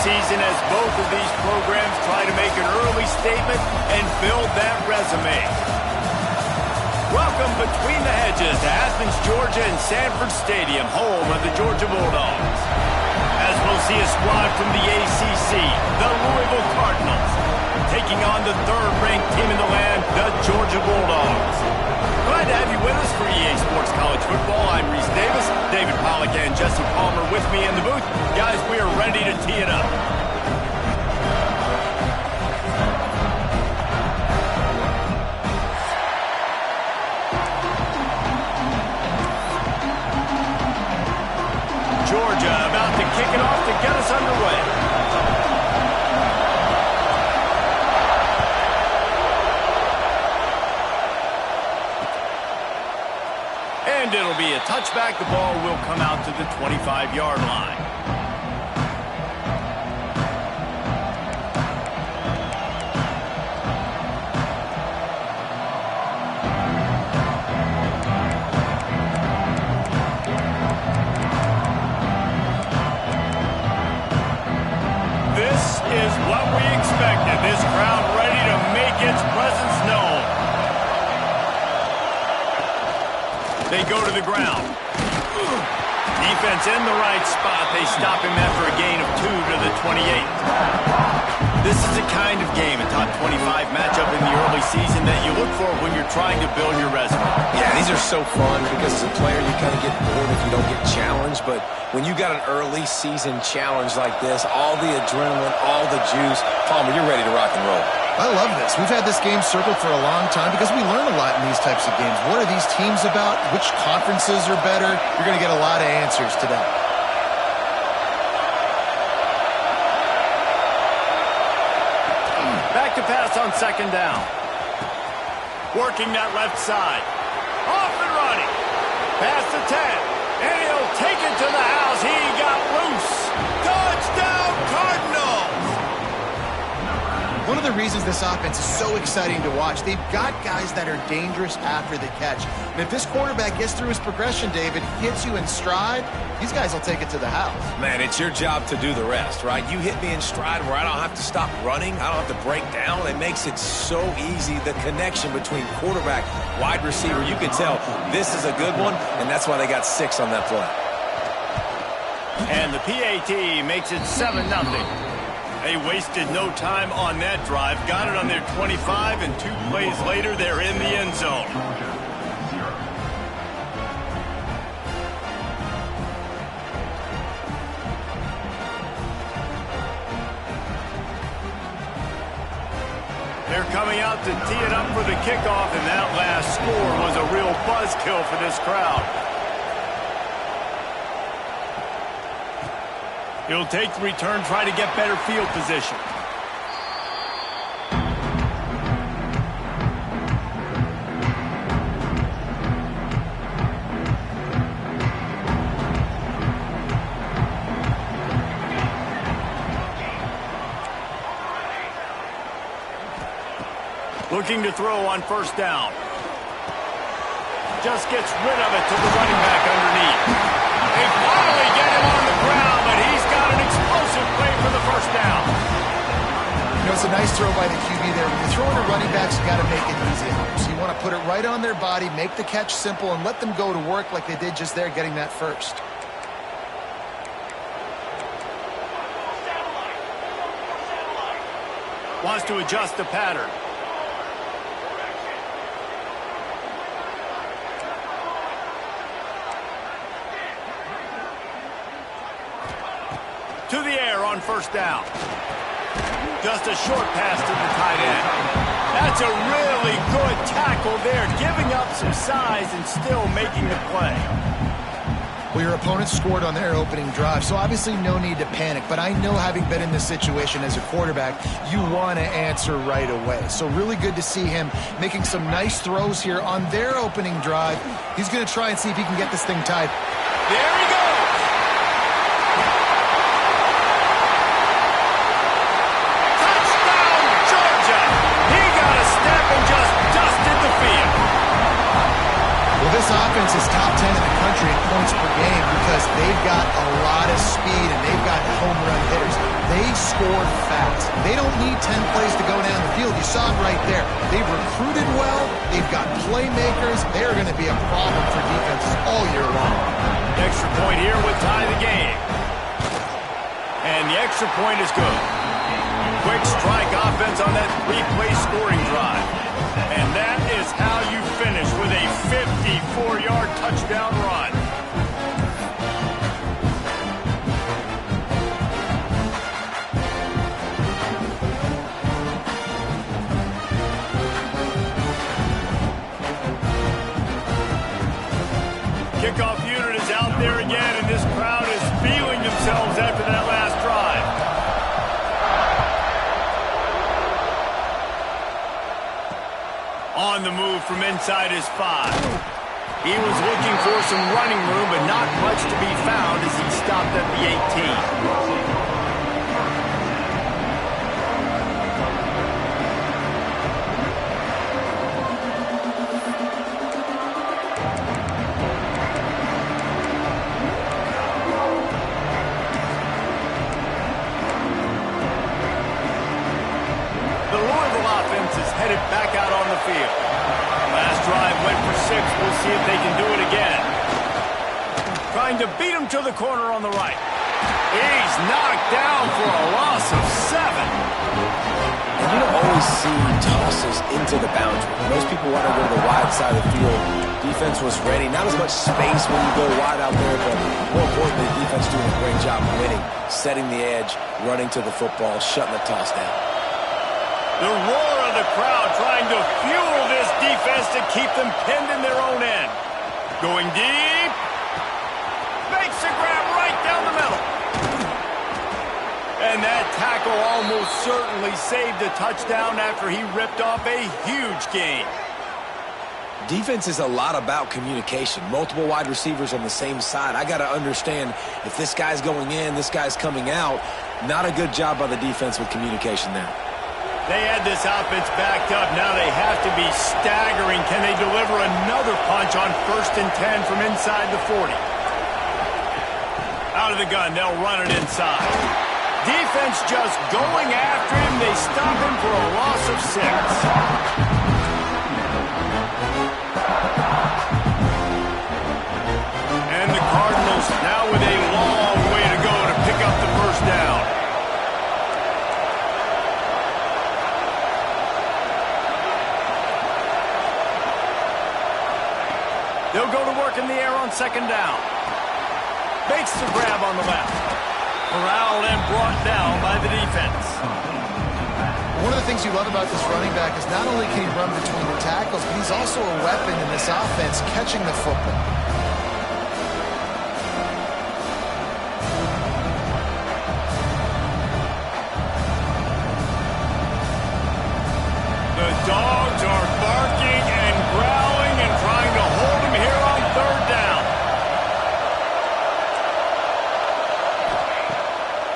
season as both of these programs try to make an early statement and build that resume. Welcome between the hedges to Athens, Georgia and Sanford Stadium, home of the Georgia Bulldogs. As we'll see a squad from the ACC, the Louisville Cardinals, taking on the third-ranked team in the land, the Georgia Bulldogs. Glad to have you with us for EA Sports College Football. I'm Reese Davis, David Pollack and Jesse Palmer with me in the booth. Guys, we are ready to tee it up. Georgia about to kick it off to get us underway. And it'll be a touchback. The ball will come out to the 25-yard line. This is what we expected. This crowd ready to make its presence known. They go to the ground. Defense in the right spot. They stop him after a gain of 2 to the 28. This is the kind of game, a top 25 matchup in the early season that you look for when you're trying to build your resume. Yeah, these are so fun because as a player you kind of get bored if you don't get challenged, but when you got an early season challenge like this, all the adrenaline, all the juice, Palmer, you're ready to rock and roll. I love this. We've had this game circled for a long time because we learn a lot in these types of games. What are these teams about? Which conferences are better? You're going to get a lot of answers today. Back to pass on second down. Working that left side. Off and running. Past the 10. And he'll take it to the house. He got loose. Touchdown, Cardinals! One of the reasons this offense is so exciting to watch, they've got guys that are dangerous after the catch. And if this quarterback gets through his progression, David, hits you in stride, these guys will take it to the house. Man, it's your job to do the rest, right? You hit me in stride where I don't have to stop running. I don't have to break down. It makes it so easy. The connection between quarterback, wide receiver, you can tell this is a good one, and that's why they got 6 on that play. And the PAT makes it 7-0. They wasted no time on that drive. Got it on their 25, and 2 plays later, they're in the end zone. They're coming out to tee it up for the kickoff, and that last score was a real buzzkill for this crowd. He'll take the return, try to get better field position. Looking to throw on first down. Just gets rid of it to the running back underneath. They finally get him on the ground, but he's got an explosive play for the first down. You know, it's a nice throw by the QB there. When you're throwing to running backs, you got to make it easy on them. So you want to put it right on their body, make the catch simple, and let them go to work like they did just there, getting that first. Wants to adjust the pattern. To the air on first down. Just a short pass to the tight end. That's a really good tackle there, giving up some size and still making the play. Well, your opponent scored on their opening drive, so obviously no need to panic. But I know, having been in this situation as a quarterback, you want to answer right away. So really good to see him making some nice throws here on their opening drive. He's going to try and see if he can get this thing tied. There he goes. This offense is top 10 in the country in points per game because they've got a lot of speed and they've got home run hitters. They score fast. They don't need 10 plays to go down the field. You saw it right there. They've recruited well. They've got playmakers. They're going to be a problem for defenses all year long. Extra point here would tie the game. And the extra point is good. Quick strike offense on that three-play scoring drive. And that is how you finish with a 54-yard touchdown run. Kickoff unit is out there again, and this crowd is feeling themselves after that last drive. On the move from inside his 5. He was looking for some running room, but not much to be found as he stopped at the 18. Headed back out on the field. Last drive went for 6. We'll see if they can do it again. Trying to beat him to the corner on the right. He's knocked down for a loss of 7. And you don't always see tosses into the boundary. Most people want to go to the wide side of the field. Defense was ready. Not as much space when you go wide out there, but more importantly, the defense doing a great job winning, setting the edge, running to the football, shutting the toss down. The roar of the crowd trying to fuel this defense to keep them pinned in their own end. Going deep. Makes a grab right down the middle. And that tackle almost certainly saved a touchdown after he ripped off a huge gain. Defense is a lot about communication. Multiple wide receivers on the same side. I got to understand if this guy's going in, this guy's coming out. Not a good job by the defense with communication there. They had this offense backed up. Now they have to be staggering. Can they deliver another punch on 1st and 10 from inside the 40? Out of the gun, they'll run it inside. Defense just going after him. They stop him for a loss of 6. And the Cardinals now with a long way to go to pick up the first down. They'll go to work in the air on 2nd down. Makes the grab on the left. Corralled and brought down by the defense. One of the things you love about this running back is not only can he run between the tackles, but he's also a weapon in this offense catching the football. The dogs are barking and growling and trying to hold him here on 3rd down.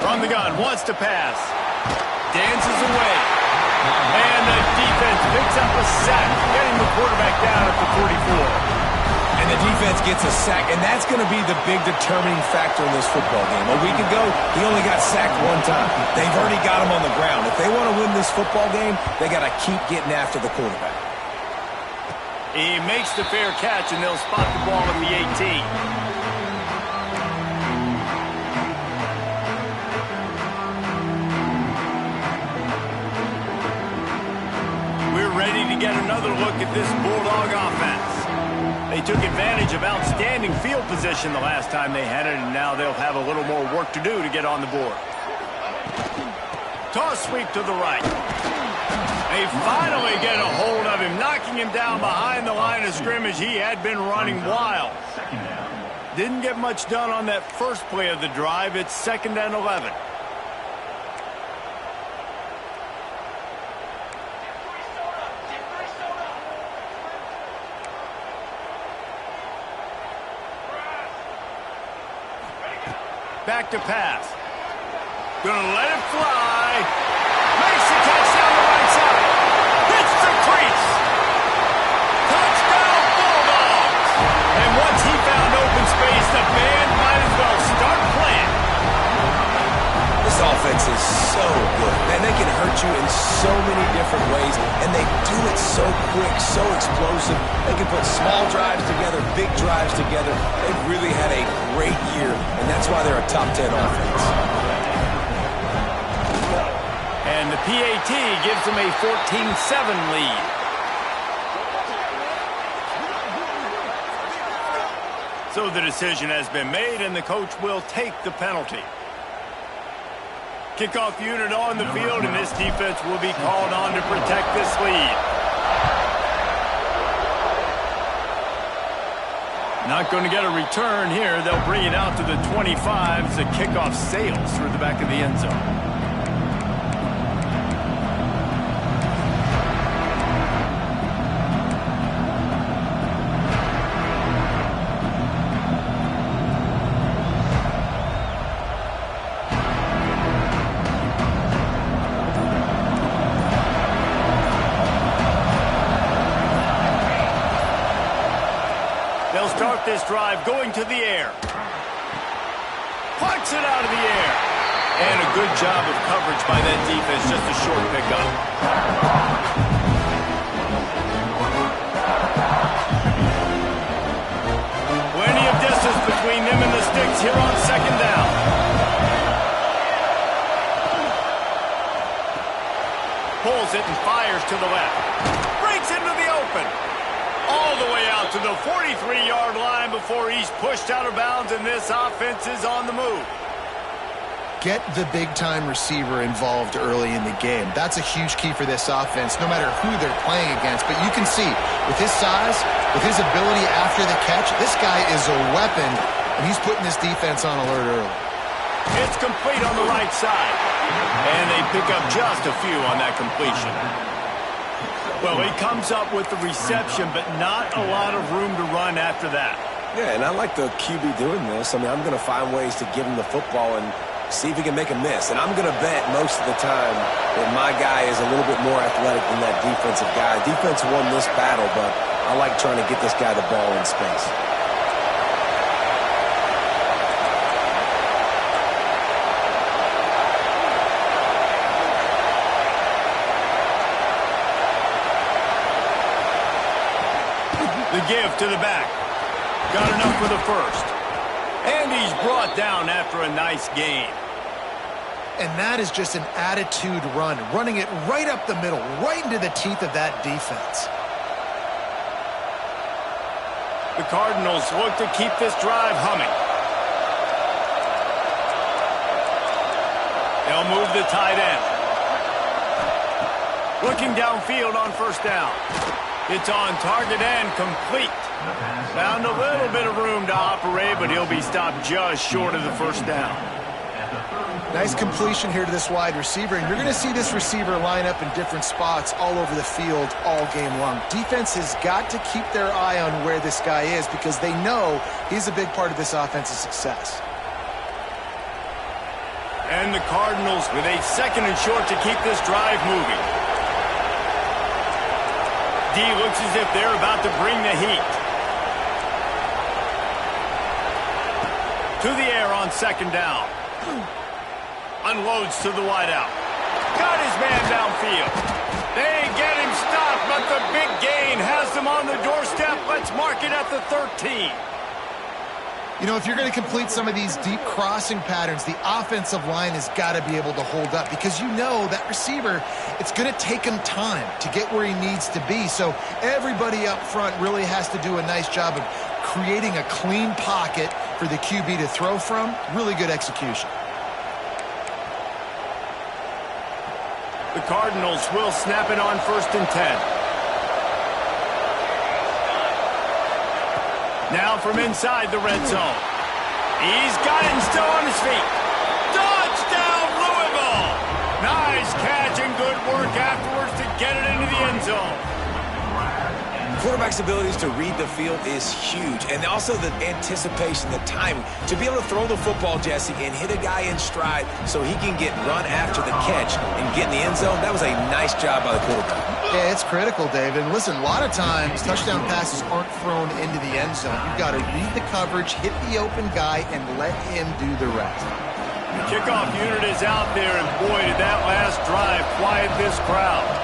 From the gun, wants to pass. Dances away. And the defense picks up a sack, getting the quarterback down at the 44. And the defense gets a sack, and that's going to be the big determining factor in this football game. A week ago, he only got sacked 1 time. They've already got him on the ground. If they want to win this football game, they got to keep getting after the quarterback. He makes the fair catch, and they'll spot the ball at the 18. Ready to get another look at this Bulldog offense. They took advantage of outstanding field position the last time they had it, and now they'll have a little more work to do to get on the board. Toss sweep to the right. They finally get a hold of him, knocking him down behind the line of scrimmage. He had been running wild. Didn't get much done on that first play of the drive. It's 2nd and 11. Back to pass. Gonna let it fly. Makes the catch down the right side. Hits the crease. Touchdown Bulldogs. And once he found open space, the band might as well start playing. This offense is so many different ways, and they do it so quick, so explosive. They can put small drives together, big drives together. They've really had a great year, and that's why they're a top 10 offense. And the PAT gives them a 14-7 lead. So the decision has been made, and the coach will take the penalty. Kickoff unit on the field, and this defense will be called on to protect this lead. Not going to get a return here. They'll bring it out to the 25 as the kickoff sails through the back of the end zone. Start this drive going to the air. Parks it out of the air. And a good job of coverage by that defense. Just a short pickup. Plenty of distance between them and the sticks here on second down. Pulls it and fires to the left. Breaks into the open. All the way out to the 43-yard line before he's pushed out of bounds, and this offense is on the move. Get the big-time receiver involved early in the game. That's a huge key for this offense, no matter who they're playing against. But you can see, with his size, with his ability after the catch, this guy is a weapon, and he's putting this defense on alert early. It's complete on the right side, and they pick up just a few on that completion. Well, he comes up with the reception, but not a lot of room to run after that. Yeah, and I like the QB doing this. I mean, I'm going to find ways to give him the football and see if he can make a miss. And I'm going to bet most of the time that my guy is a little bit more athletic than that defensive guy. Defense won this battle, but I like trying to get this guy the ball in space. The give to the back. Got enough for the first. And he's brought down after a nice gain. And that is just an attitude run, running it right up the middle, right into the teeth of that defense. The Cardinals look to keep this drive humming. They'll move the tight end. Looking downfield on first down. It's on target and complete. Found a little bit of room to operate, but he'll be stopped just short of the first down. Nice completion here to this wide receiver, and you're going to see this receiver line up in different spots all over the field all game long. Defense has got to keep their eye on where this guy is because they know he's a big part of this offense's success. And the Cardinals with a second and short to keep this drive moving. D looks as if they're about to bring the heat. To the air on second down. Unloads to the wideout. Got his man downfield. They get him stopped, but the big gain has them on the doorstep. Let's mark it at the 13. You know, if you're going to complete some of these deep crossing patterns, the offensive line has got to be able to hold up because you know that receiver, it's going to take him time to get where he needs to be. So everybody up front really has to do a nice job of creating a clean pocket for the QB to throw from. Really good execution. The Cardinals will snap it on 1st and 10. Now from inside the red zone. He's got him still on his feet. Touchdown, Louisville! Nice catch and good work afterwards to get it into the end zone. Quarterback's abilities to read the field is huge, and also the anticipation, the timing. To be able to throw the football, Jesse, and hit a guy in stride so he can get run after the catch and get in the end zone, that was a nice job by the quarterback. Yeah, it's critical, David. And listen, a lot of times touchdown passes aren't thrown into the end zone. You've got to read the coverage, hit the open guy, and let him do the rest. The kickoff unit is out there, and boy, did that last drive quiet with this crowd.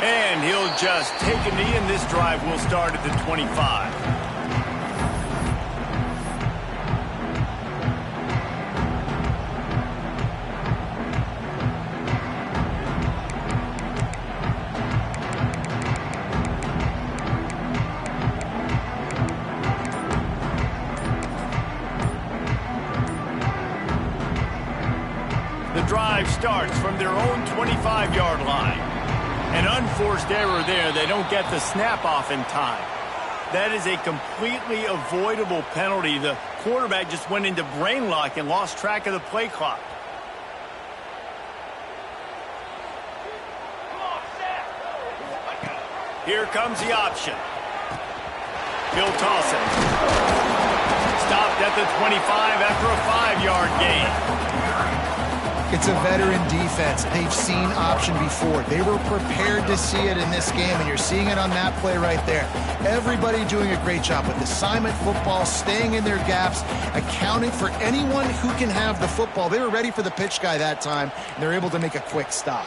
And he'll just take a knee, and this drive will start at the 25. The drive starts from their own 25-yard line. An unforced error there. They don't get the snap off in time. That is a completely avoidable penalty. The quarterback just went into brain lock and lost track of the play clock. Here comes the option. He'll toss it. Stopped at the 25 after a 5-yard gain. It's a veteran defense. They've seen option before. They were prepared to see it in this game, and you're seeing it on that play right there. Everybody doing a great job with assignment football, staying in their gaps, accounting for anyone who can have the football. They were ready for the pitch guy that time, and they're able to make a quick stop.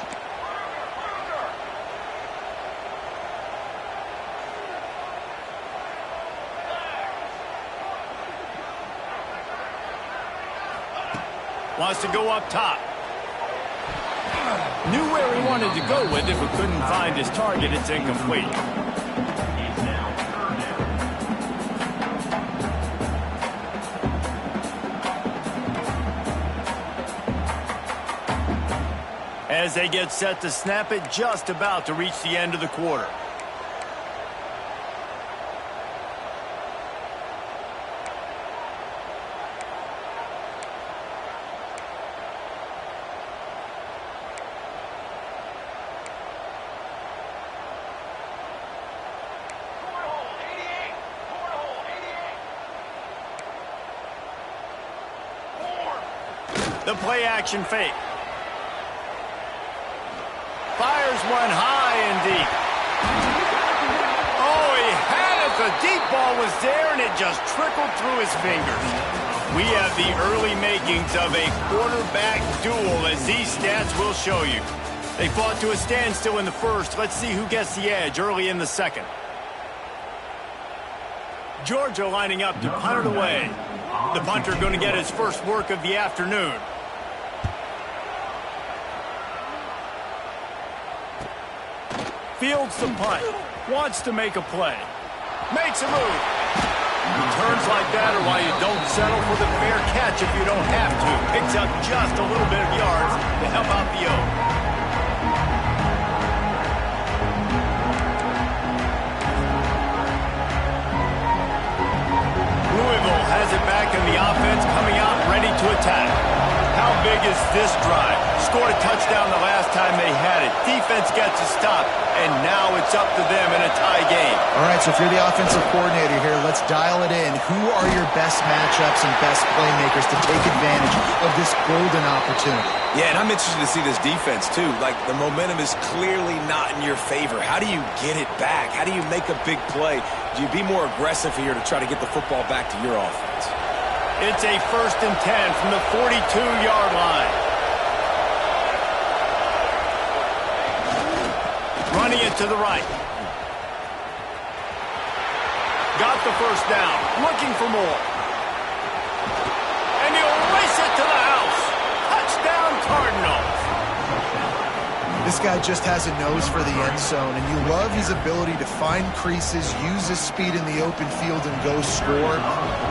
Wants to go up top. Knew where he wanted to go with it, but couldn't find his target. It's incomplete. As they get set to snap it, just about to reach the end of the quarter. The play-action fake. Fires one high and deep. Oh, he had it. The deep ball was there, and it just trickled through his fingers. We have the early makings of a quarterback duel, as these stats will show you. They fought to a standstill in the first. Let's see who gets the edge early in the second. Georgia lining up to punt it away. The punter going to get his first work of the afternoon. Fields the punt. Wants to make a play. Makes a move. Turns like that or why you don't settle for the fair catch if you don't have to. Picks up just a little bit of yards to help out the O. Louisville has it back in the offense, coming out ready to attack. How big is this drive? Scored a touchdown the last time they had it. Defense gets a stop, and now it's up to them in a tie game. All right, so if you're the offensive coordinator here, let's dial it in. Who are your best matchups and best playmakers to take advantage of this golden opportunity? Yeah, and I'm interested to see this defense, too. Like, the momentum is clearly not in your favor. How do you get it back? How do you make a big play? Do you be more aggressive here to try to get the football back to your offense? It's a 1st and 10 from the 42-yard line. Running it to the right. Got the first down. Looking for more. And he'll race it to the house. Touchdown, Cardinals. This guy just has a nose for the end zone, and you love his ability to find creases, use his speed in the open field, and go score.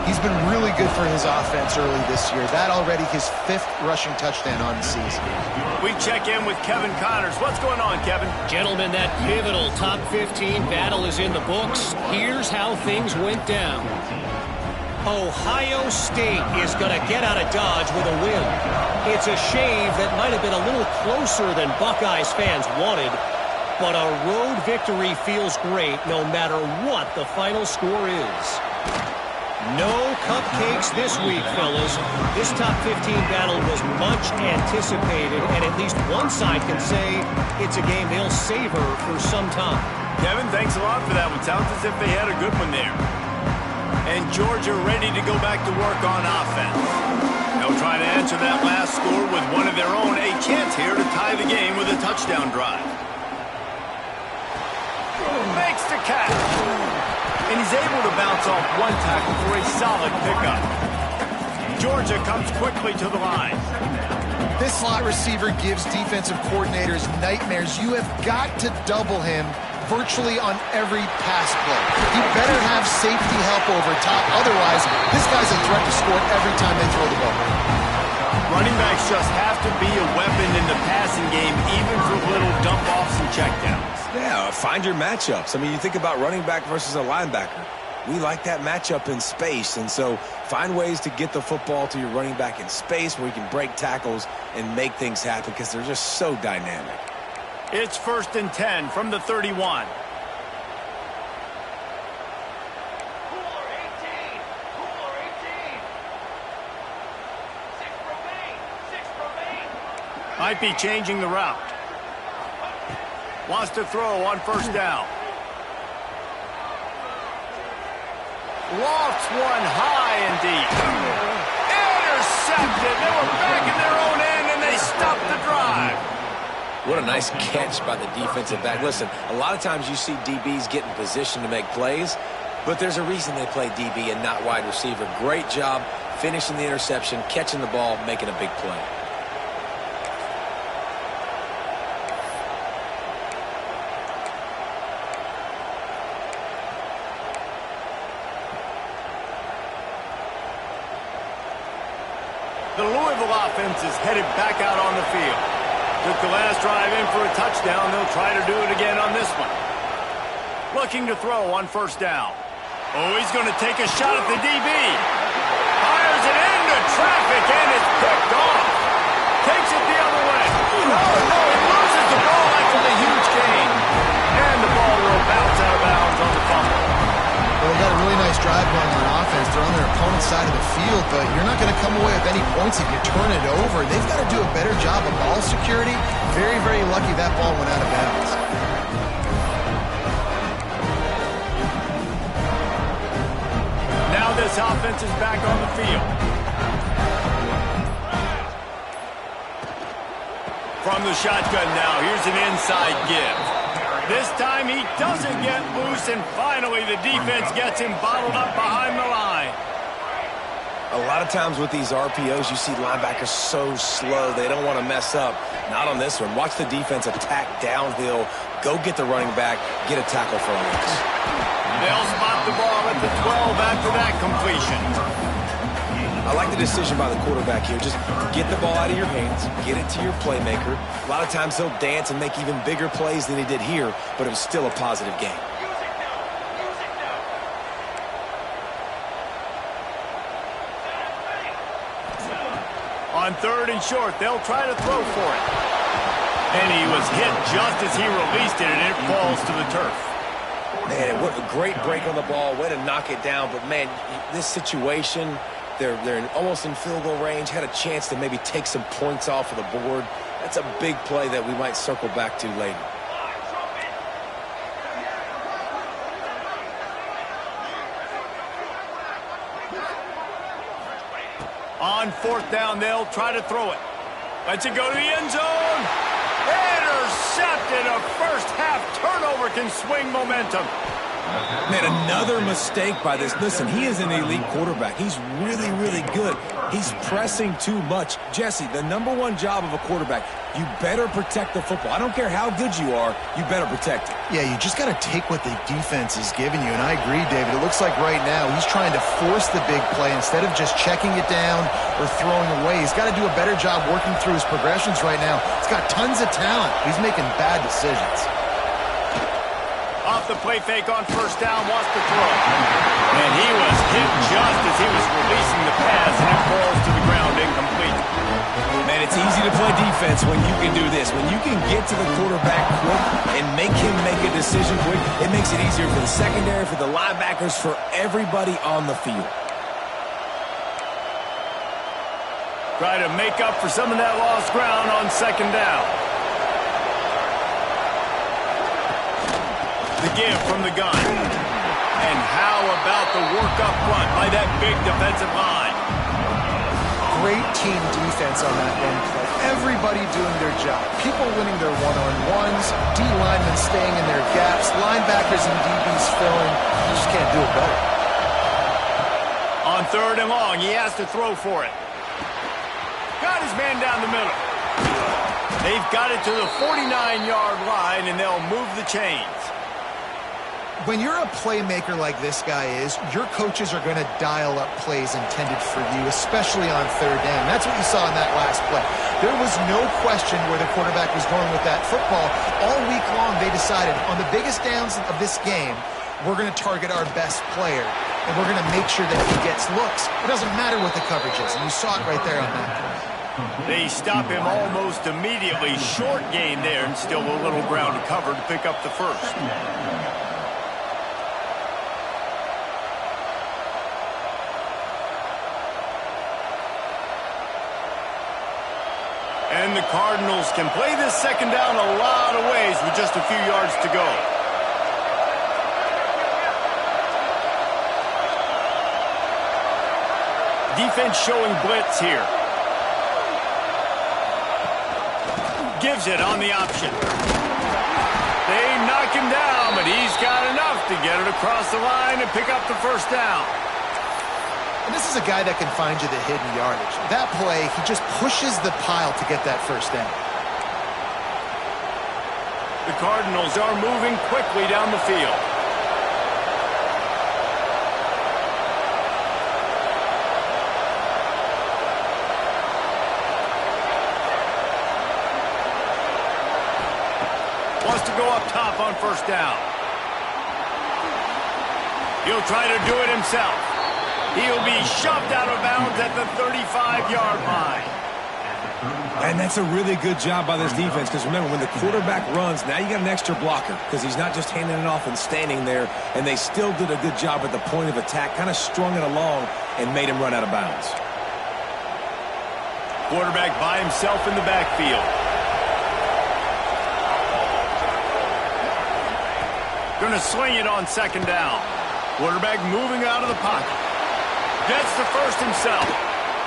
He's been really good for his offense early this year. That already his 5th rushing touchdown on the season. We check in with Kevin Connors. What's going on, Kevin? Gentlemen, that pivotal top 15 battle is in the books. Here's how things went down. Ohio State is going to get out of Dodge with a win. It's a shave that might have been a little closer than Buckeyes fans wanted, but a road victory feels great no matter what the final score is. No cupcakes this week, fellas. This top 15 battle was much anticipated, and at least one side can say it's a game they'll savor for some time. Kevin, thanks a lot for that one. Sounds as if they had a good one there. And Georgia ready to go back to work on offense. They'll try to answer that last score with one of their own. A chance here to tie the game with a touchdown drive. Makes the catch. And he's able to bounce off one tackle for a solid pickup. Georgia comes quickly to the line. This slot receiver gives defensive coordinators nightmares. You have got to double him virtually on every pass play. He better have safety help over top. Otherwise, this guy's a threat to score every time they throw the ball. Running backs just have to be a weapon in the passing game, even for little dump-offs and checkdowns. Yeah, find your matchups. I mean, you think about running back versus a linebacker. We like that matchup in space, and so find ways to get the football to your running back in space where you can break tackles and make things happen because they're just so dynamic. It's 1st and 10 from the 31. Might be changing the route. Wants to throw on 1st down. Lofts one high and deep. Intercepted. They were back in their own end and they stopped the drive. What a nice catch by the defensive back. Listen, a lot of times you see DBs get in position to make plays, but there's a reason they play DB and not wide receiver. Great job finishing the interception, catching the ball, making a big play. The Louisville offense is headed back out on the field. Took the last drive in for a touchdown. They'll try to do it again on this one. Looking to throw on 1st down. Oh, he's going to take a shot at the DB. Fires it into traffic, and it's picked off. Takes it the other way. Oh, no, he loses the ball after the huge gain. And the ball will bounce out of bounds on the fumble. Well, they got a really nice drive going on offense. They're on their opponent's side of the field, but you're not going to come away with any points if you turn it over. They've got to do a better job of ball security. Very, very lucky that ball went out of bounds. Now this offense is back on the field. From the shotgun now, here's an inside give. This time he doesn't get loose, and finally the defense gets him bottled up behind the line. A lot of times with these RPOs, you see linebackers so slow, they don't want to mess up. Not on this one. Watch the defense attack downhill, go get the running back, get a tackle for a loss. They'll spot the ball at the 12 after that completion. I like the decision by the quarterback here. Just get the ball out of your hands, get it to your playmaker. A lot of times he'll dance and make even bigger plays than he did here, but it was still a positive game. On 3rd and short, they'll try to throw for it. And he was hit just as he released it, and it falls to the turf. Man, what a great break on the ball. Way to knock it down. But, man, this situation, they're almost in field goal range, had a chance to maybe take some points off of the board. That's a big play that we might circle back to later. On 4th down, they'll try to throw it. Lets it go to the end zone. Intercepted. A first-half turnover can swing momentum. Man, another mistake by this. Listen, he is an elite quarterback. He's really, really good. He's pressing too much. Jesse, the #1 job of a quarterback, you better protect the football. I don't care how good you are, you better protect it. Yeah, you just got to take what the defense is giving you, and I agree, David. It looks like right now he's trying to force the big play instead of just checking it down or throwing away. He's got to do a better job working through his progressions right now. He's got tons of talent. He's making bad decisions. Off the play fake on 1st down, wants to throw. And he was hit just as he was releasing the pass, and it falls to the ground incomplete. Man, it's easy to play defense when you can do this. When you can get to the quarterback quick and make him make a decision quick, it makes it easier for the secondary, for the linebackers, for everybody on the field. Try to make up for some of that lost ground on second down. The give from the gun. And how about the work up front by that big defensive line? Great team defense on that run play. Everybody doing their job. People winning their one-on-ones, D linemen staying in their gaps, linebackers and DBs filling. You just can't do it better. On third and long, he has to throw for it. Got his man down the middle. They've got it to the 49-yard line, and they'll move the chains. When you're a playmaker like this guy is, your coaches are going to dial up plays intended for you, especially on third down. That's what you saw in that last play. There was no question where the quarterback was going with that football. All week long, they decided on the biggest downs of this game, we're going to target our best player, and we're going to make sure that he gets looks. It doesn't matter what the coverage is, and you saw it right there on that play. They stop him almost immediately. Short gain there, and still a little ground to cover to pick up the first. And the Cardinals can play this second down a lot of ways with just a few yards to go. Defense showing blitz here. Gives it on the option. They knock him down, but he's got enough to get it across the line and pick up the first down. And this is a guy that can find you the hidden yardage. That play, he just pushes the pile to get that first down. The Cardinals are moving quickly down the field. Wants to go up top on first down. He'll try to do it himself. He'll be shoved out of bounds at the 35-yard line. And that's a really good job by this defense, because remember, when the quarterback runs, now you got an extra blocker, because he's not just handing it off and standing there, and they still did a good job at the point of attack, kind of strung it along and made him run out of bounds. Quarterback by himself in the backfield. Going to sling it on second down. Quarterback moving out of the pocket. Gets the first himself.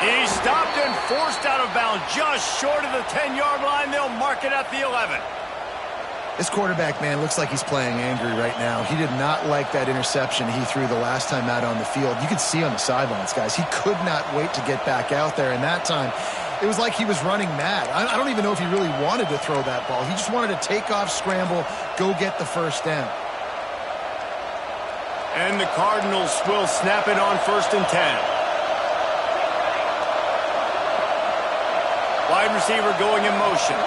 He's stopped and forced out of bounds just short of the 10-yard line. They'll mark it at the 11. This quarterback, man, looks like he's playing angry right now. He did not like that interception he threw the last time out on the field. You could see on the sidelines, guys. He could not wait to get back out there, and that time it was like he was running mad. I don't even know if he really wanted to throw that ball. He just wanted to take off, scramble, go get the first down. And the Cardinals will snap it on 1st and 10. Wide receiver going in motion.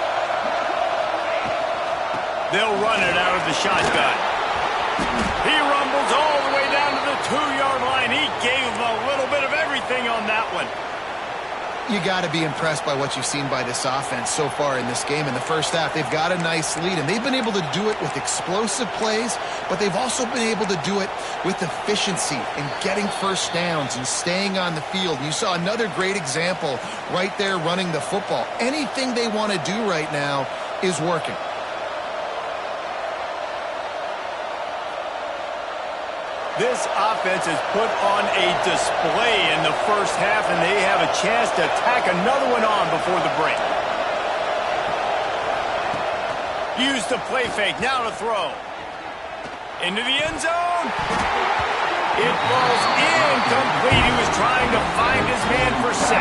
They'll run it out of the shotgun. He rumbles all the way down to the 2-yard line. He gave a little bit of everything on that one. You got to be impressed by what you've seen by this offense so far in this game. In the first half, they've got a nice lead, and they've been able to do it with explosive plays, but they've also been able to do it with efficiency and getting first downs and staying on the field. You saw another great example right there running the football. Anything they want to do right now is working. This offense has put on a display in the first half, and they have a chance to tack another one on before the break. Use the play fake, now to throw. Into the end zone. It falls incomplete. He was trying to find his man for 6.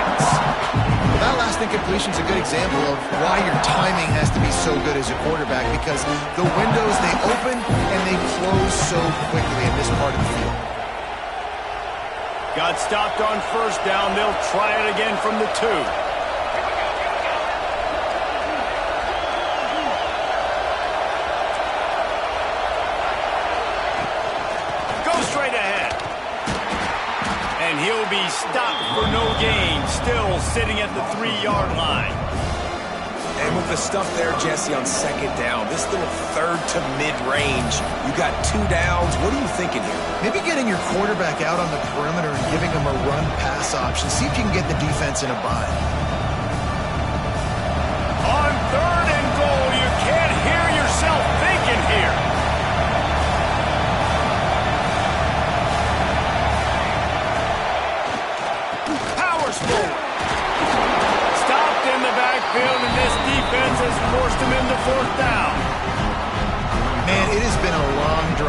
That last incompletion is a good example of why your timing has to be so good as a quarterback, because the windows, they open and they close so quickly in this part of the field. Got stopped on first down. They'll try it again from the 2. Go straight ahead. And he'll be stopped for no gain, still sitting at the 3-yard line. And with the stuff there, Jesse, on second down, this little third to mid-range, you got 2 downs. What are you thinking here? Maybe getting your quarterback out on the perimeter and giving him a run-pass option. See if you can get the defense in a bind.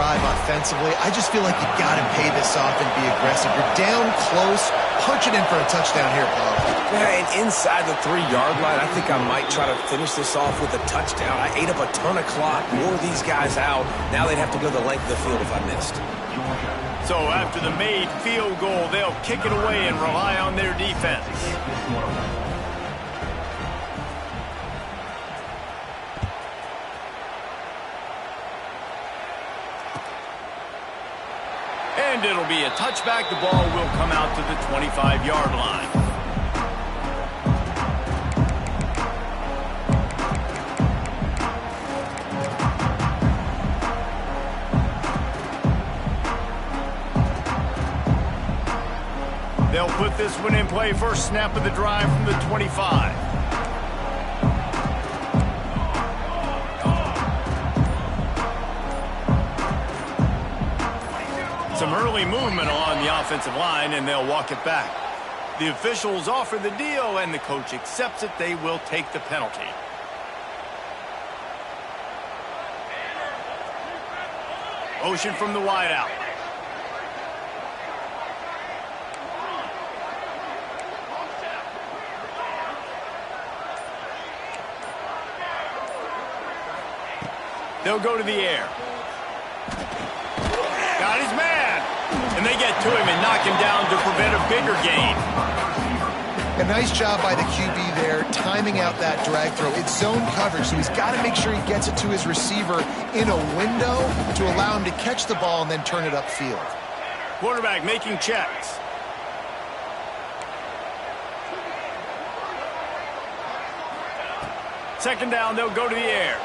drive offensively. I just feel like you got to pay this off and be aggressive. You're down close. Punch it in for a touchdown here, Paul. Yeah, and inside the 3-yard line, I think I might try to finish this off with a touchdown. I ate up a ton of clock, wore these guys out. Now they'd have to go the length of the field if I missed. So after the made field goal, they'll kick it away and rely on their defense. And it'll be a touchback. The ball will come out to the 25-yard line. They'll put this one in play. First snap of the drive from the 25. Some early movement along the offensive line, and they'll walk it back. The officials offer the deal, and the coach accepts it. They will take the penalty. Motion from the wideout. They'll go to the air. Got his man. And they get to him and knock him down to prevent a bigger gain. A nice job by the QB there, timing out that drag throw. It's zone coverage, so he's got to make sure he gets it to his receiver in a window to allow him to catch the ball and then turn it upfield. Quarterback making checks. Second down, they'll go to the air.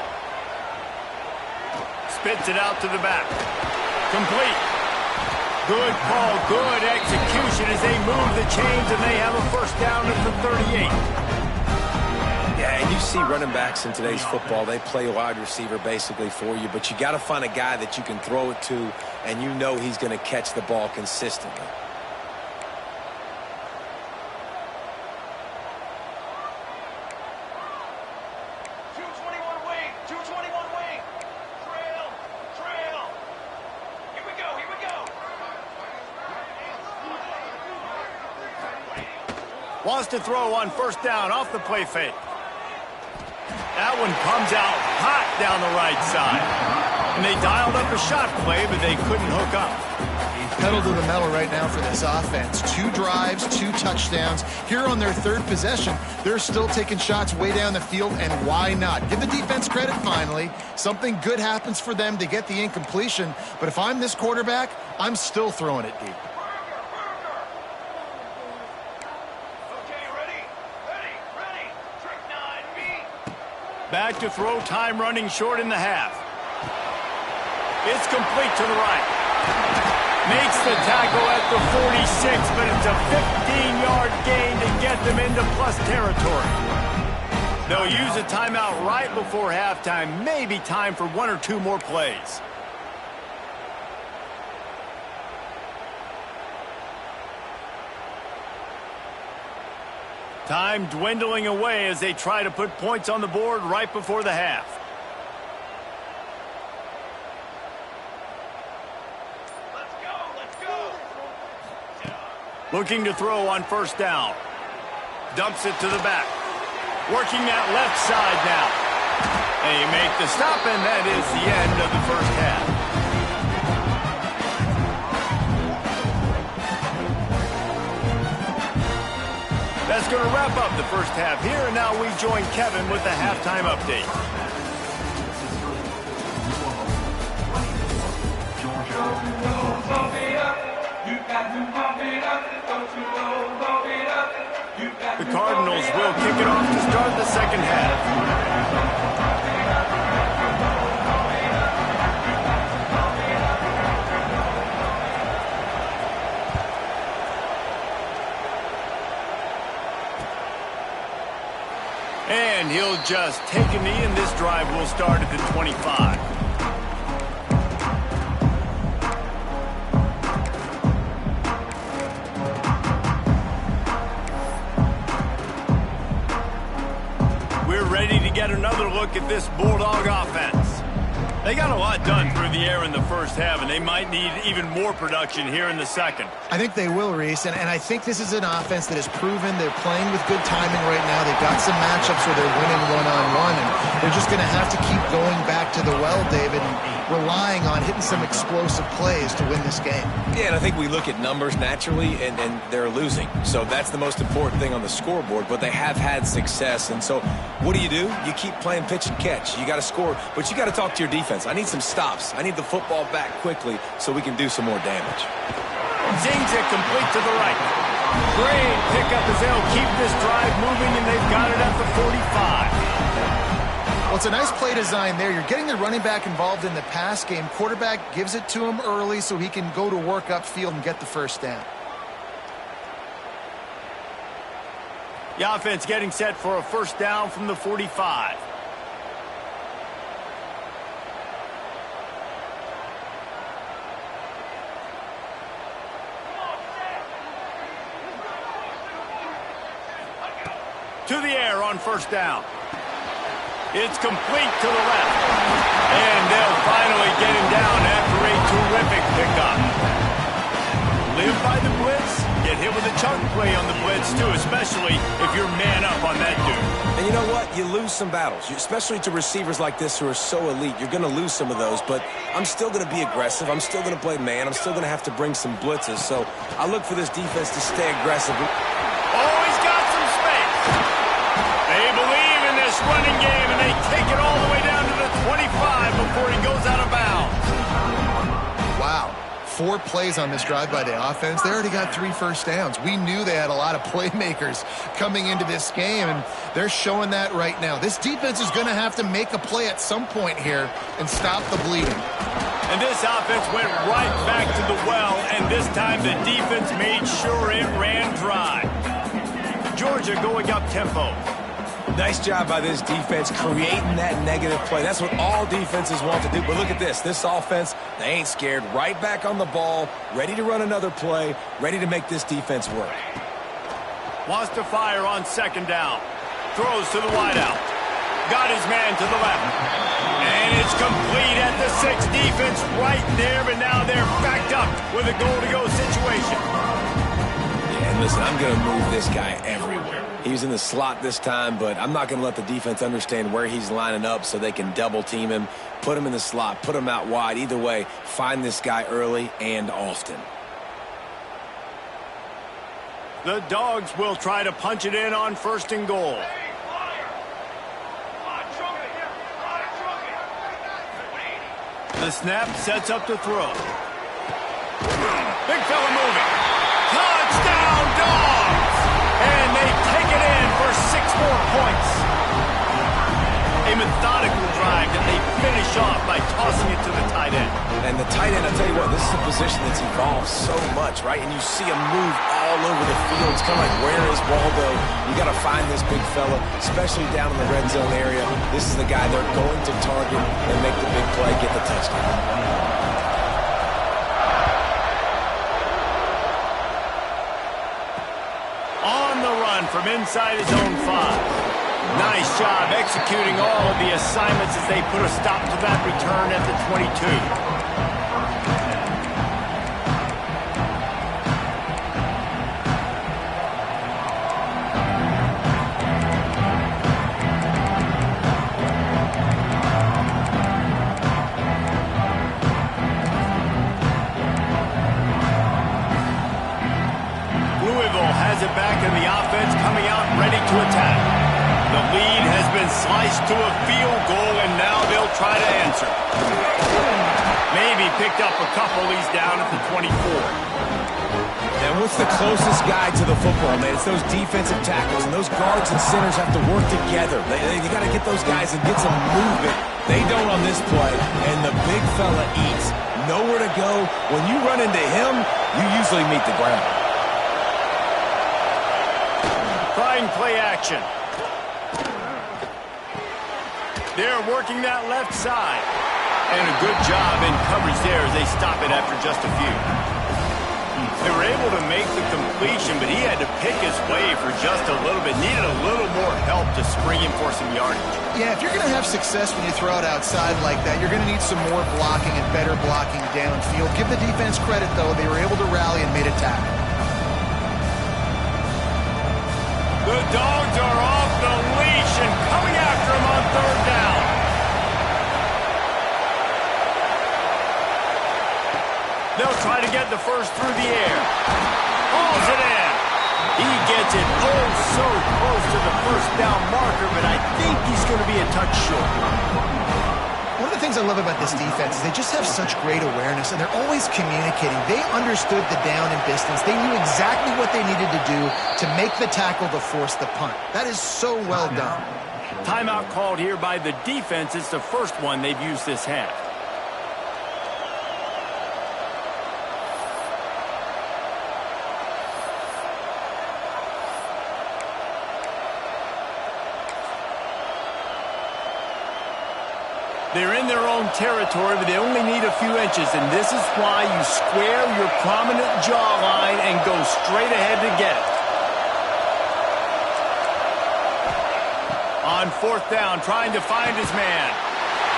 Spits it out to the back. Complete. Good call, good execution as they move the chains, and they have a first down at the 38. Yeah, and you see running backs in today's football, they play wide receiver basically for you, but you got to find a guy that you can throw it to, and you know he's going to catch the ball consistently. Wants to throw on first down off the play fake. That one comes out hot down the right side. And they dialed up a shot play, but they couldn't hook up. Pedal to the metal right now for this offense. 2 drives, 2 touchdowns. Here on their 3rd possession, they're still taking shots way down the field, and why not? Give the defense credit finally. Something good happens for them to get the incompletion, but if I'm this quarterback, I'm still throwing it deep. Back to throw, time running short in the half. It's complete to the right. Makes the tackle at the 46, but it's a 15-yard gain to get them into plus territory. They'll use a timeout right before halftime. Maybe time for 1 or 2 more plays. Time dwindling away as they try to put points on the board right before the half. Let's go. Looking to throw on first down. Dumps it to the back. Working that left side now. They make the stop, and that is the end of the first half. That's going to wrap up the first half here, and now we join Kevin with the halftime update. The Cardinals will kick it off to start the second half. And he'll just take a knee, and this drive will start at the 25. We're ready to get another look at this Bulldog offense. They got a lot done through the air in the first half, and they might need even more production here in the second. I think they will, Reese, and I think this is an offense that has proven they're playing with good timing right now. They've got some matchups where they're winning one-on-one, and they're just going to have to keep going back to the well, David, and relying on hitting some explosive plays to win this game. Yeah, and I think we look at numbers naturally, and they're losing. So that's the most important thing on the scoreboard, but they have had success. And so what do? You keep playing pitch and catch. You got to score, but you got to talk to your defense. I need some stops. I need the football back quickly so we can do some more damage. Zings it complete to the right. Great pickup as they'll keep this drive moving, and they've got it at the 45. Well, it's a nice play design there. You're getting the running back involved in the pass game. Quarterback gives it to him early so he can go to work upfield and get the first down. The offense getting set for a first down from the 45. To the air on first down. It's complete to the left. And they'll finally get him down after a terrific pickup. Live by the blitz. Get hit with a chunk play on the blitz, too, especially if you're man up on that dude. And you know what? You lose some battles, especially to receivers like this who are so elite. You're going to lose some of those, but I'm still going to be aggressive. I'm still going to play man. I'm still going to have to bring some blitzes. So I look for this defense to stay aggressive. Oh, he's got some space. They believe in this running game, and they take it all the way down to the 25 before he goes out of bounds. Wow. 4 plays on this drive by the offense. They already got 3 first downs. We knew they had a lot of playmakers coming into this game, and they're showing that right now. This defense is going to have to make a play at some point here and stop the bleeding. And this offense went right back to the well, and this time the defense made sure it ran dry. Georgia going up tempo. Nice job by this defense creating that negative play. That's what all defenses want to do. But look at this. This offense, they ain't scared. Right back on the ball, ready to run another play, ready to make this defense work. Wants to fire on second down. Throws to the wideout. Got his man to the left. And it's complete at the 6. Defense right there, but now they're backed up with a goal-to-go situation. Yeah, and listen, I'm going to move this guy everywhere. He's in the slot this time, but I'm not going to let the defense understand where he's lining up so they can double-team him, put him in the slot, put him out wide. Either way, find this guy early and often. The Dogs will try to punch it in on first and goal. The snap sets up to throw. Big fella moving. Touchdown, Dogs! And they take it in for 6 more points. A methodical drive that they finish off by tossing it to the tight end. And the tight end, I'll tell you what, this is a position that's evolved so much, right? And you see him move all over the field. It's kind of like, where is Waldo? You got to find this big fella, especially down in the red zone area. This is the guy they're going to target and make the big play, get the touchdown. From inside his own 5. Nice job executing all of the assignments as they put a stop to that return at the 22. Back in the offense coming out ready to attack. The lead has been sliced to a field goal, and now they'll try to answer. Maybe picked up a couple. He's down at the 24. And what's the closest guy to the football, man? It's those defensive tackles, and those guards and centers have to work together. They got to get those guys and get some movement. They don't on this play, and the big fella eats. Nowhere to go. When you run into him, you usually meet the ground. Trying play action. They're working that left side. And a good job in coverage there as they stop it after just a few. They were able to make the completion, but he had to pick his way for just a little bit. Needed a little more help to spring him for some yardage. Yeah, if you're going to have success when you throw it outside like that, you're going to need some more blocking and better blocking downfield. Give the defense credit, though. They were able to rally and made a tackle. The Dogs are off the leash and coming after him on third down. They'll try to get the first through the air. Hauls it in. He gets it oh so close to the first down marker, but I think he's going to be a touch short. One of the things I love about this defense is they just have such great awareness, and they're always communicating. They understood the down and distance. They knew exactly what they needed to do to make the tackle to force the punt. That is so well done. Timeout called here by the defense. It's the first one they've used this half. They're in their own territory, but they only need a few inches, and this is why you square your prominent jawline and go straight ahead to get it. On fourth down, trying to find his man.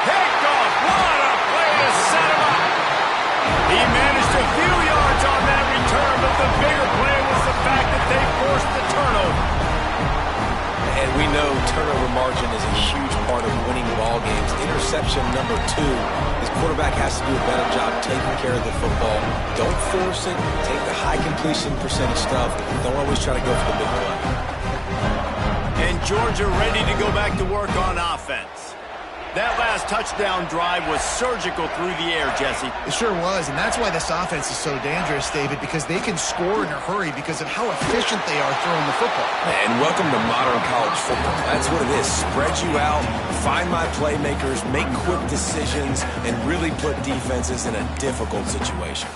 Picked off. What a play to set him up. He managed a few yards on that return, but the bigger play was the fact that they forced the turnover. And we know turnover margin is a huge part of winning ball games. Interception number 2. His quarterback has to do a better job taking care of the football. Don't force it. Take the high completion percentage stuff. Don't always try to go for the big play. And Georgia ready to go back to work on offense. That last touchdown drive was surgical through the air, Jesse. It sure was, and that's why this offense is so dangerous, David, because they can score in a hurry because of how efficient they are throwing the football. And welcome to modern college football. That's what it is. Spread you out, find my playmakers, make quick decisions, and really put defenses in a difficult situation.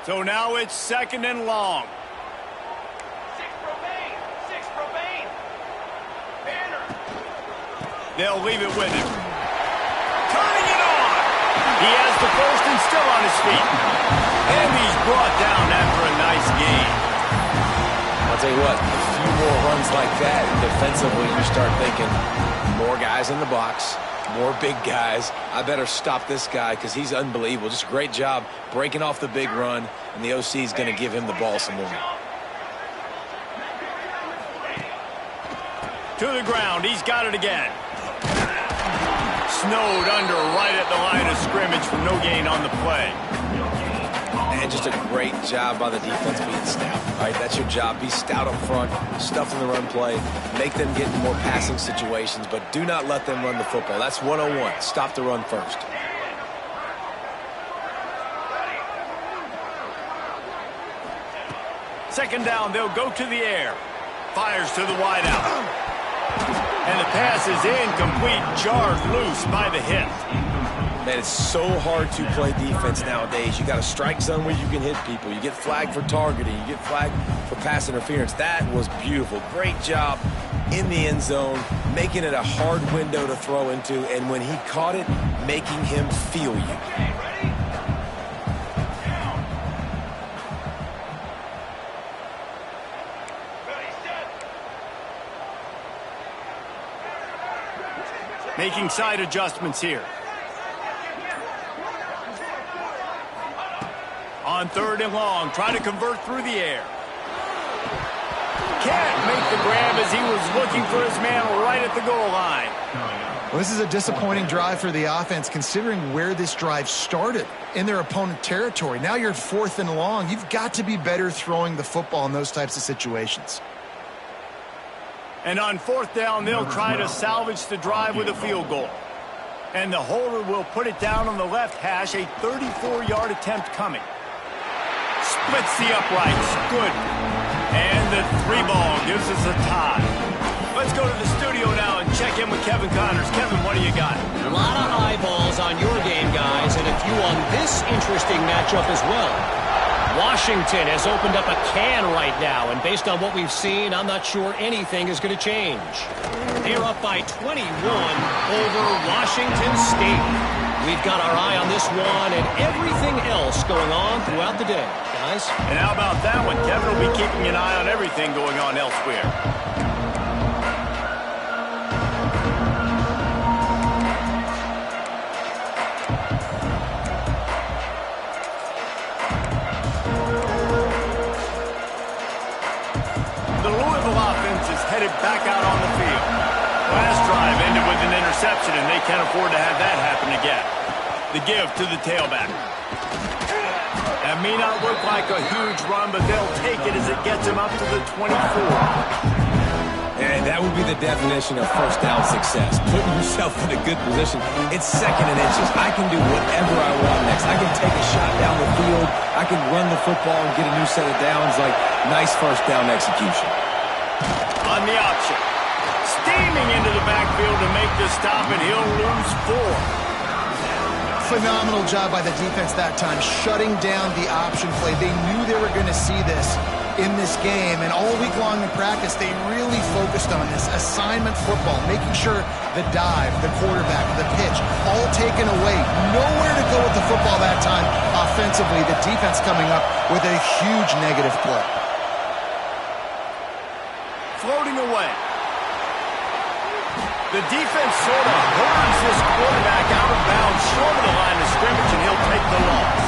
So now it's second and long. Six Romaine. Banner. They'll leave it with him. Turning it on. He has the first and still on his feet. And he's brought down after a nice gain. I'll tell you what, a few more runs like that, defensively you start thinking more guys in the box, more big guys. I better stop this guy because he's unbelievable. Just a great job breaking off the big run, and the OC is going to give him the ball some more. To the ground. He's got it again. Snowed under right at the line of scrimmage for no gain on the play. And just a great job by the defense being stout. All right, that's your job. Be stout up front, stuff in the run play, make them get in more passing situations, but do not let them run the football. That's 101. Stop the run first. Second down, they'll go to the air. Fires to the wideout. And the pass is incomplete, jarred loose by the hit. Man, it's so hard to play defense nowadays. You got a strike zone where you can hit people. You get flagged for targeting. You get flagged for pass interference. That was beautiful. Great job in the end zone, making it a hard window to throw into, and when he caught it, making him feel you. Making side adjustments here. On third and long, trying to convert through the air. Can't make the grab as he was looking for his man right at the goal line. Well, this is a disappointing drive for the offense, considering where this drive started, in their opponent territory. Now you're fourth and long. You've got to be better throwing the football in those types of situations. And on fourth down, they'll try to salvage the drive with a field goal. And the holder will put it down on the left hash, a 34-yard attempt coming. Splits the uprights. Good. And the 3-ball gives us a tie. Let's go to the studio now and check in with Kevin Connors. Kevin, what do you got? A lot of eyeballs on your game, guys, and a few on this interesting matchup as well. Washington has opened up a can right now, and based on what we've seen, I'm not sure anything is going to change. They're up by 21 over Washington State. We've got our eye on this one and everything else going on throughout the day, guys. And how about that one? Kevin will be keeping an eye on everything going on elsewhere. Headed back out on the field. Last drive ended with an interception, and they can't afford to have that happen again. The give to the tailback. That may not look like a huge run, but they'll take it as it gets them up to the 24. And that would be the definition of first down success. Putting yourself in a good position. It's second and inches. I can do whatever I want next. I can take a shot down the field. I can run the football and get a new set of downs. Like, nice first down execution. On the option. Steaming into the backfield to make the stop, and he'll lose 4. Phenomenal job by the defense that time, shutting down the option play. They knew they were going to see this in this game, and all week long in practice, they really focused on this assignment football, making sure the dive, the quarterback, the pitch, all taken away. Nowhere to go with the football that time offensively. The defense coming up with a huge negative play. Floating away. The defense sort of hurries this quarterback out of bounds short of the line of scrimmage, and he'll take the loss.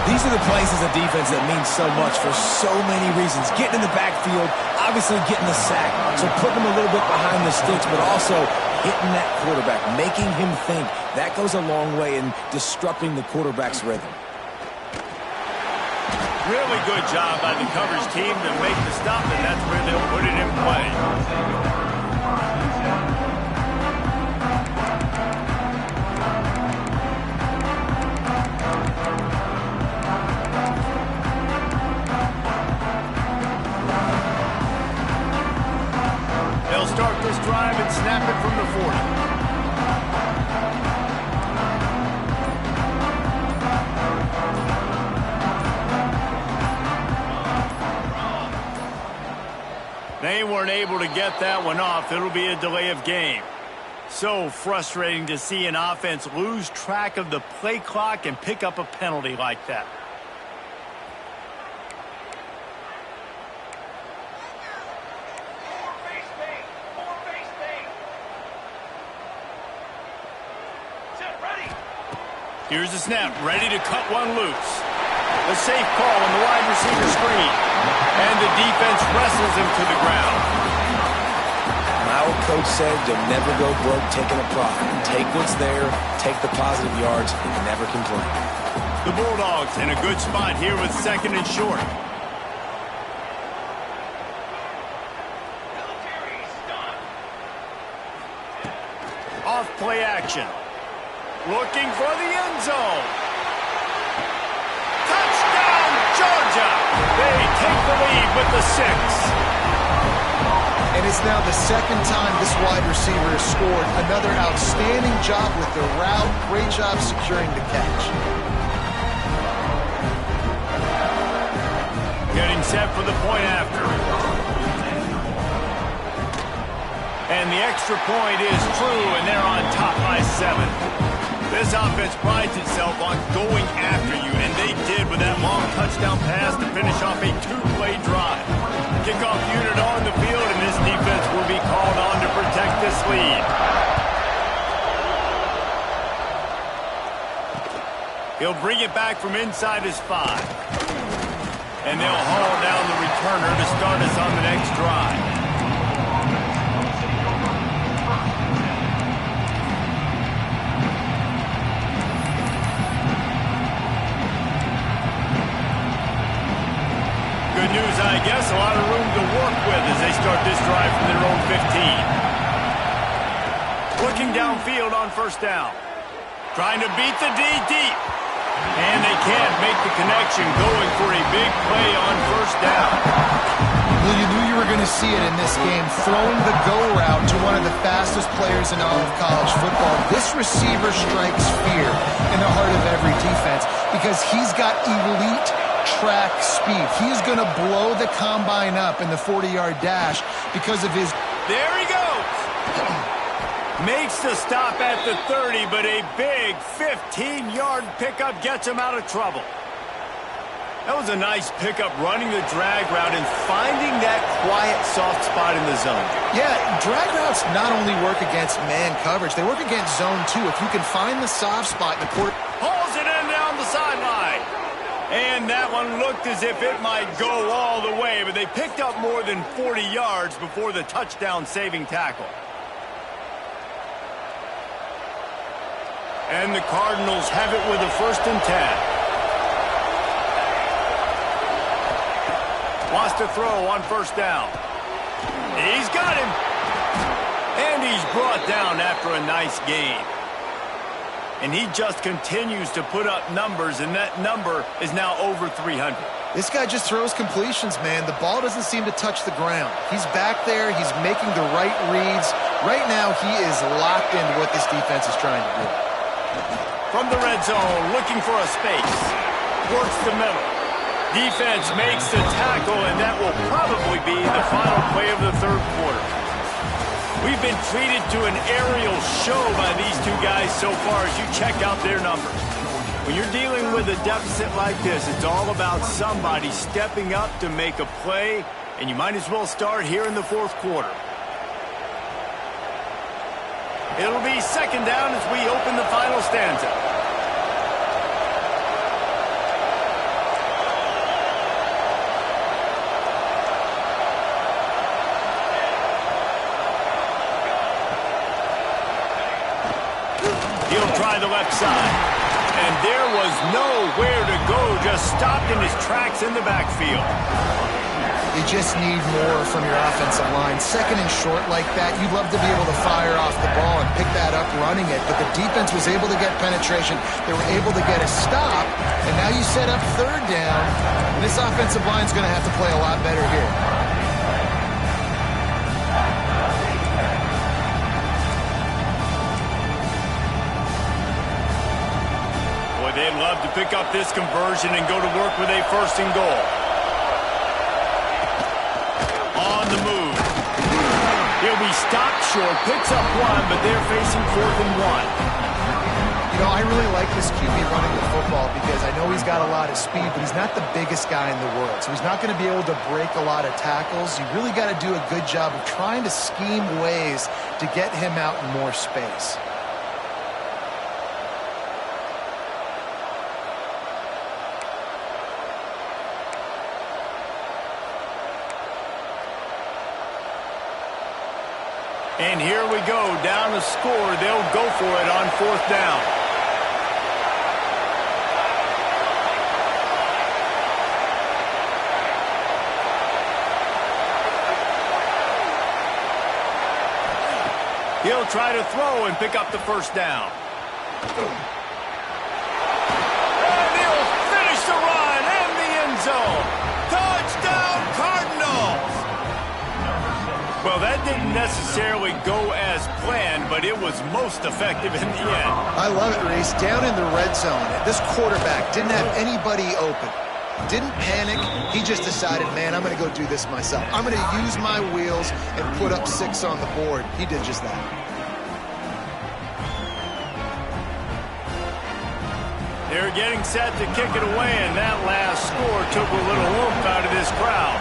These are the plays as a defense that mean so much for so many reasons. Getting in the backfield, obviously getting the sack, so putting him a little bit behind the sticks, but also hitting that quarterback, making him think. That goes a long way in disrupting the quarterback's rhythm. Really good job by the coverage team to make the stop, and that's where they'll put it in play. They'll start this drive and snap it from the 40. They weren't able to get that one off. It'll be a delay of game. So frustrating to see an offense lose track of the play clock and pick up a penalty like that. Here's the snap, ready to cut one loose. A safe call on the wide receiver screen. And the defense wrestles him to the ground. My old coach said you'll never go broke taking a profit. Take what's there, take the positive yards, and never complain. The Bulldogs in a good spot here with second and short. Off play action. Looking for the end zone. Touchdown, Georgia! They take the lead with the 6. And it's now the second time this wide receiver has scored. Another outstanding job with the route. Great job securing the catch. Getting set for the point after. And the extra point is true, and they're on top by 7. This offense prides itself on going after you, and they did with that long touchdown pass to finish off a 2-play drive. Kickoff unit on the field, and this defense will be called on to protect this lead. He'll bring it back from inside his 5. And they'll haul down the returner to start us on the next drive. Good news, I guess. A lot of room to work with as they start this drive from their own 15. Looking downfield on first down. Trying to beat the D deep. And they can't make the connection, going for a big play on first down. Well, you knew you were going to see it in this game, throwing the go route to one of the fastest players in all of college football. This receiver strikes fear in the heart of every defense because he's got elite track speed. He's going to blow the combine up in the 40-yard dash because of his... There he goes. Makes the stop at the 30, but a big 15-yard pickup gets him out of trouble. That was a nice pickup, running the drag route and finding that quiet, soft spot in the zone. Yeah, drag routes not only work against man coverage, they work against zone too. If you can find the soft spot in the court... Hauls it in down the sideline. And that one looked as if it might go all the way, but they picked up more than 40 yards before the touchdown-saving tackle. And the Cardinals have it with a 1st and 10. Wants to throw on 1st down. He's got him. And he's brought down after a nice gain. And he just continues to put up numbers, and that number is now over 300. This guy just throws completions, man. The ball doesn't seem to touch the ground. He's back there. He's making the right reads. Right now, he is locked into what this defense is trying to do. From the red zone, looking for a space. Works the middle. Defense makes the tackle, and that will probably be the final play of the 3rd quarter. We've been treated to an aerial show by these two guys so far as you check out their numbers. When you're dealing with a deficit like this, it's all about somebody stepping up to make a play, and you might as well start here in the 4th quarter. It'll be 2nd down as we open the final stanza. He'll try the left side. And there was nowhere to go, just stopped in his tracks in the backfield. You just need more from your offensive line. 2nd and short like that, you'd love to be able to fire off the ball and pick that up running it, but the defense was able to get penetration. They were able to get a stop, and now you set up 3rd down, and this offensive line's going to have to play a lot better here. They'd love to pick up this conversion and go to work with a 1st and goal. On the move. He'll be stopped short, picks up 1, but they're facing 4th and 1. You know, I really like this QB running the football because I know he's got a lot of speed, but he's not the biggest guy in the world. So he's not going to be able to break a lot of tackles. You really got to do a good job of trying to scheme ways to get him out in more space. And here we go, down the score. They'll go for it on 4th down. He'll try to throw and pick up the 1st down. And he'll finish the run in the end zone. Touchdown, Cardinals! Well, that didn't necessarily go as planned, but it was most effective in the end. I love it, Reese. Down in the red zone, this quarterback didn't have anybody open. Didn't panic. He just decided, man, I'm going to go do this myself. I'm going to use my wheels and put up 6 on the board. He did just that. They're getting set to kick it away, and that last score took a little oomph out of this crowd.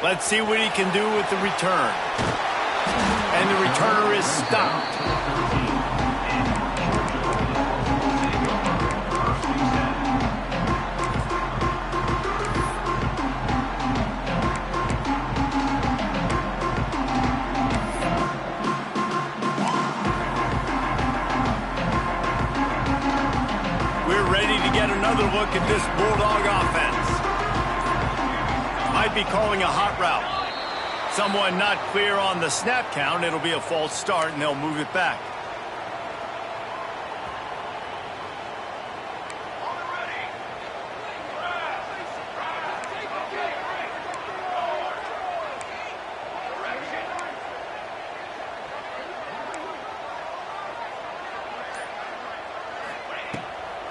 Let's see what he can do with the return. And the returner is stopped. We're ready to get another look at this Bulldog offense. Might be calling a hot route. Someone not clear on the snap count. It'll be a false start, and they'll move it back.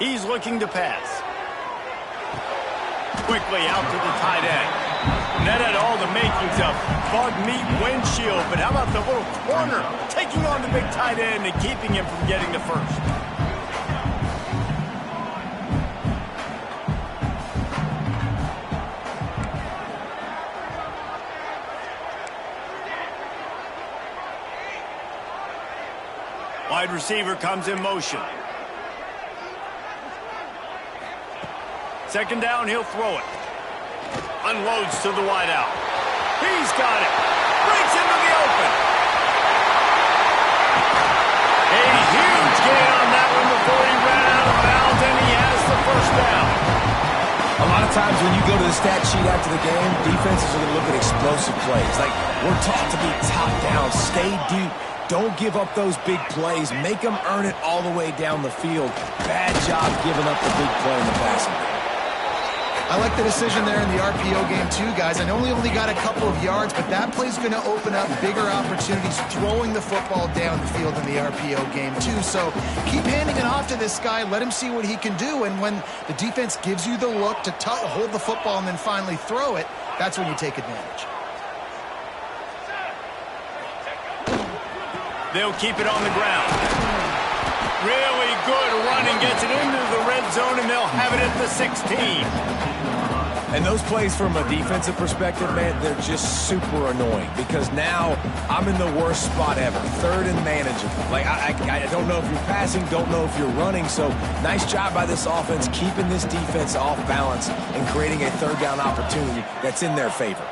He's looking to pass. Quickly out to the tight end. And that had all the makings of bug meat windshield, but how about the little corner taking on the big tight end and keeping him from getting the first? Wide receiver comes in motion. Second down, he'll throw it. Unloads to the wide out. He's got it. Breaks into the open. A huge gain on that one before he ran out of bounds, and he has the first down. A lot of times when you go to the stat sheet after the game, defenses are going to look at explosive plays. Like, we're taught to be top down, stay deep. Don't give up those big plays. Make them earn it all the way down the field. Bad job giving up the big play in the passing game. I like the decision there in the RPO game too, guys. I know he only got a couple of yards, but that play's going to open up bigger opportunities throwing the football down the field in the RPO game too. So keep handing it off to this guy. Let him see what he can do. And when the defense gives you the look to hold the football and then finally throw it, that's when you take advantage. They'll keep it on the ground. Really good running, gets it into the red zone, and they'll have it at the 16. And those plays from a defensive perspective, man, they're just super annoying because now I'm in the worst spot ever. Third and manageable. Like, I don't know if you're passing, don't know if you're running. So nice job by this offense keeping this defense off balance and creating a third down opportunity that's in their favor.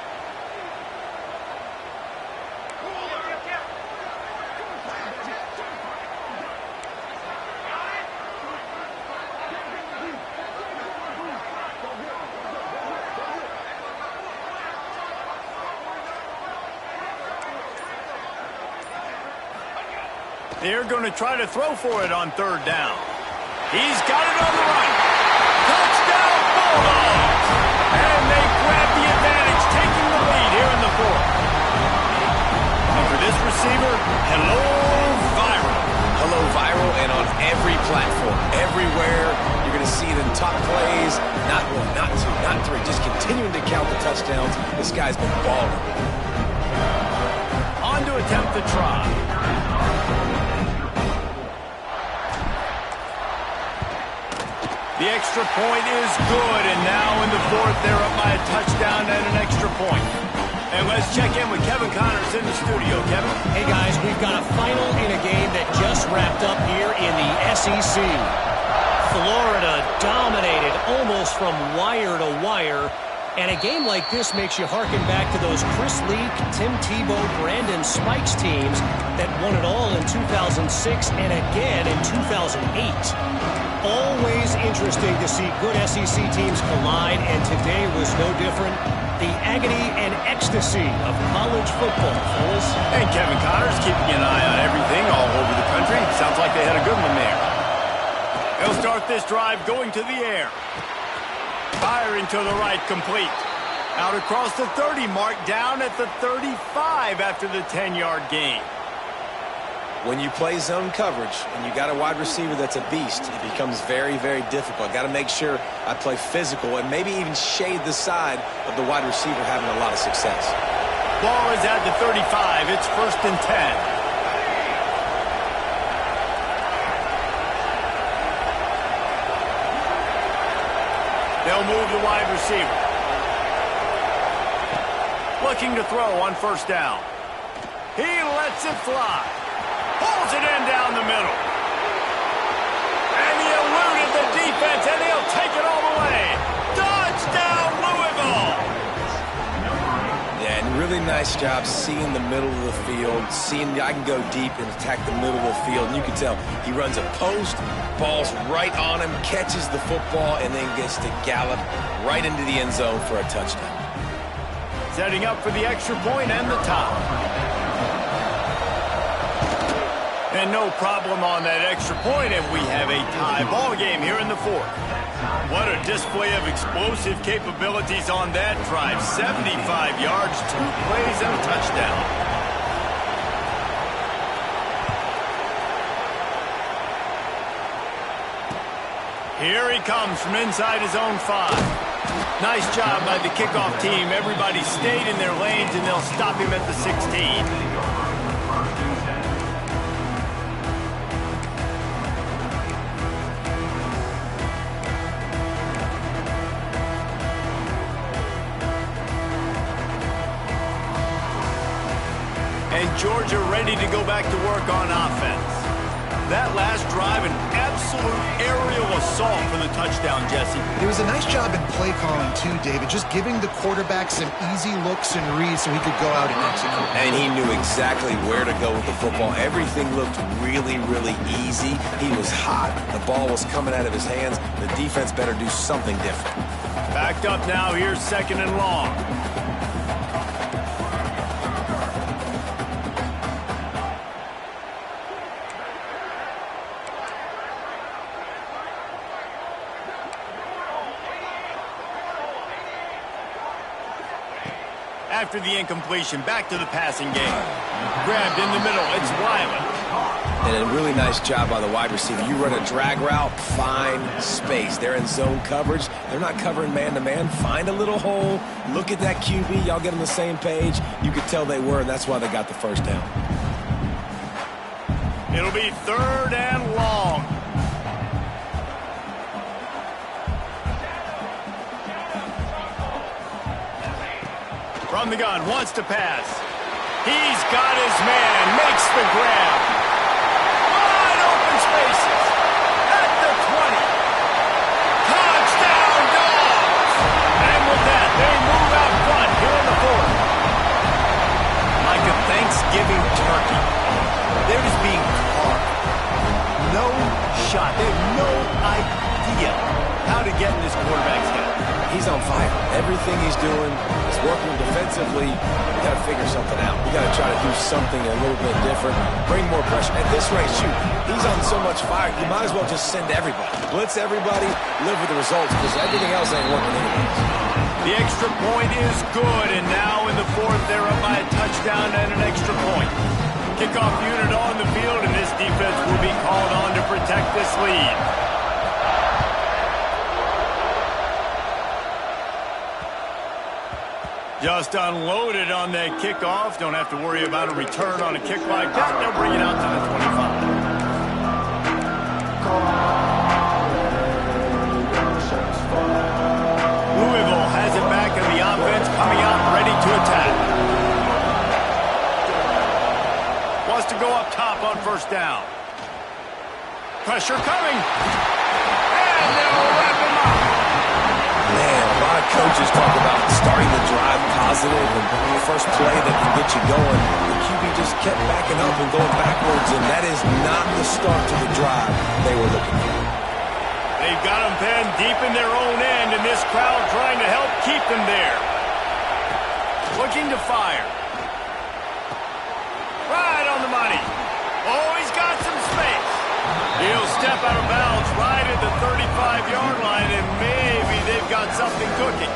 They're going to try to throw for it on third down. He's got it on the run. Touchdown, Bulldogs! And they grab the advantage, taking the lead here in the fourth. And for this receiver, hello, viral. Hello, viral, and on every platform, everywhere, you're going to see it in top plays. Not one, not two, not three. Just continuing to count the touchdowns. This guy's been balling. On to attempt the try. The extra point is good, and now in the fourth, they're up by a touchdown and an extra point. And let's check in with Kevin Connors in the studio. Kevin? Hey, guys, we've got a final in a game that just wrapped up here in the SEC. Florida dominated almost from wire to wire. And a game like this makes you harken back to those Chris Leak, Tim Tebow, Brandon Spikes teams that won it all in 2006 and again in 2008. Always interesting to see good SEC teams collide, and today was no different. The agony and ecstasy of college football, fellas. And Kevin Connors keeping an eye on everything all over the country. Sounds like they had a good one there. They'll start this drive going to the air. Firing to the right, complete. Out across the 30 mark, down at the 35 after the 10-yard gain. When you play zone coverage and you got a wide receiver that's a beast, it becomes very, very difficult. Got to make sure I play physical and maybe even shade the side of the wide receiver having a lot of success. Ball is at the 35. It's 1st and 10. They'll move the wide receiver. Looking to throw on 1st down. He lets it fly. Pulls it in down the middle. And he eluded the defense, and he'll take it all the way. Touchdown, Louisville! Yeah, and really nice job seeing the middle of the field, seeing I can go deep and attack the middle of the field. And you can tell he runs a post, ball's right on him, catches the football, and then gets to gallop right into the end zone for a touchdown. Setting up for the extra point and the top. And no problem on that extra point, and we have a tie ball game here in the fourth. What a display of explosive capabilities on that drive. 75 yards, 2 plays, and a touchdown. Here he comes from inside his own 5. Nice job by the kickoff team. Everybody stayed in their lanes, and they'll stop him at the 16. And Georgia ready to go back to work on offense. That last drive, an absolute aerial assault for the touchdown, Jesse. It was a nice job in play calling, too, David, just giving the quarterback some easy looks and reads so he could go out and execute. And he knew exactly where to go with the football. Everything looked really, really easy. He was hot. The ball was coming out of his hands. The defense better do something different. Backed up now. Here's 2nd and long. After the incompletion, back to the passing game. Grabbed in the middle, it's Wiley. And a really nice job by the wide receiver. You run a drag route, find space. They're in zone coverage. They're not covering man-to-man. Find a little hole. Look at that QB. Y'all get on the same page. You could tell they were, and that's why they got the first down. It'll be 3rd and long. From the gun, wants to pass. He's got his man, makes the grab. Wide open spaces. At the 20. Touchdown, Dogs! And with that, they move out front here in the 4th. Like a Thanksgiving turkey. They're just being carved. No shot. They have no idea how to get in this quarterback's head. He's on fire. Everything he's doing is working defensively. We got to figure something out. We got to try to do something a little bit different. Bring more pressure. At this rate, shoot, he's on so much fire. You might as well just send everybody. Blitz everybody, live with the results, because everything else ain't working anyways. The extra point is good, and now in the 4th, they're up by a touchdown and an extra point. Kickoff unit on the field, and this defense will be called on to protect this lead. Just unloaded on that kickoff. Don't have to worry about a return on a kick like that. They'll bring it out to the 25. Louisville has it back in the offense, coming out ready to attack. Wants to go up top on 1st down. Pressure coming. And they'll wrap him up. Man, a lot of coaches talk about starting the drive positive and the first play that can get you going. The QB just kept backing up and going backwards, and that is not the start to the drive they were looking for. They've got them pinned deep in their own end, and this crowd trying to help keep them there. Looking to fire. Right on the money. Oh, he's got some space. He'll step out of bounds right at the 35-yard line, and maybe they've got something cooking.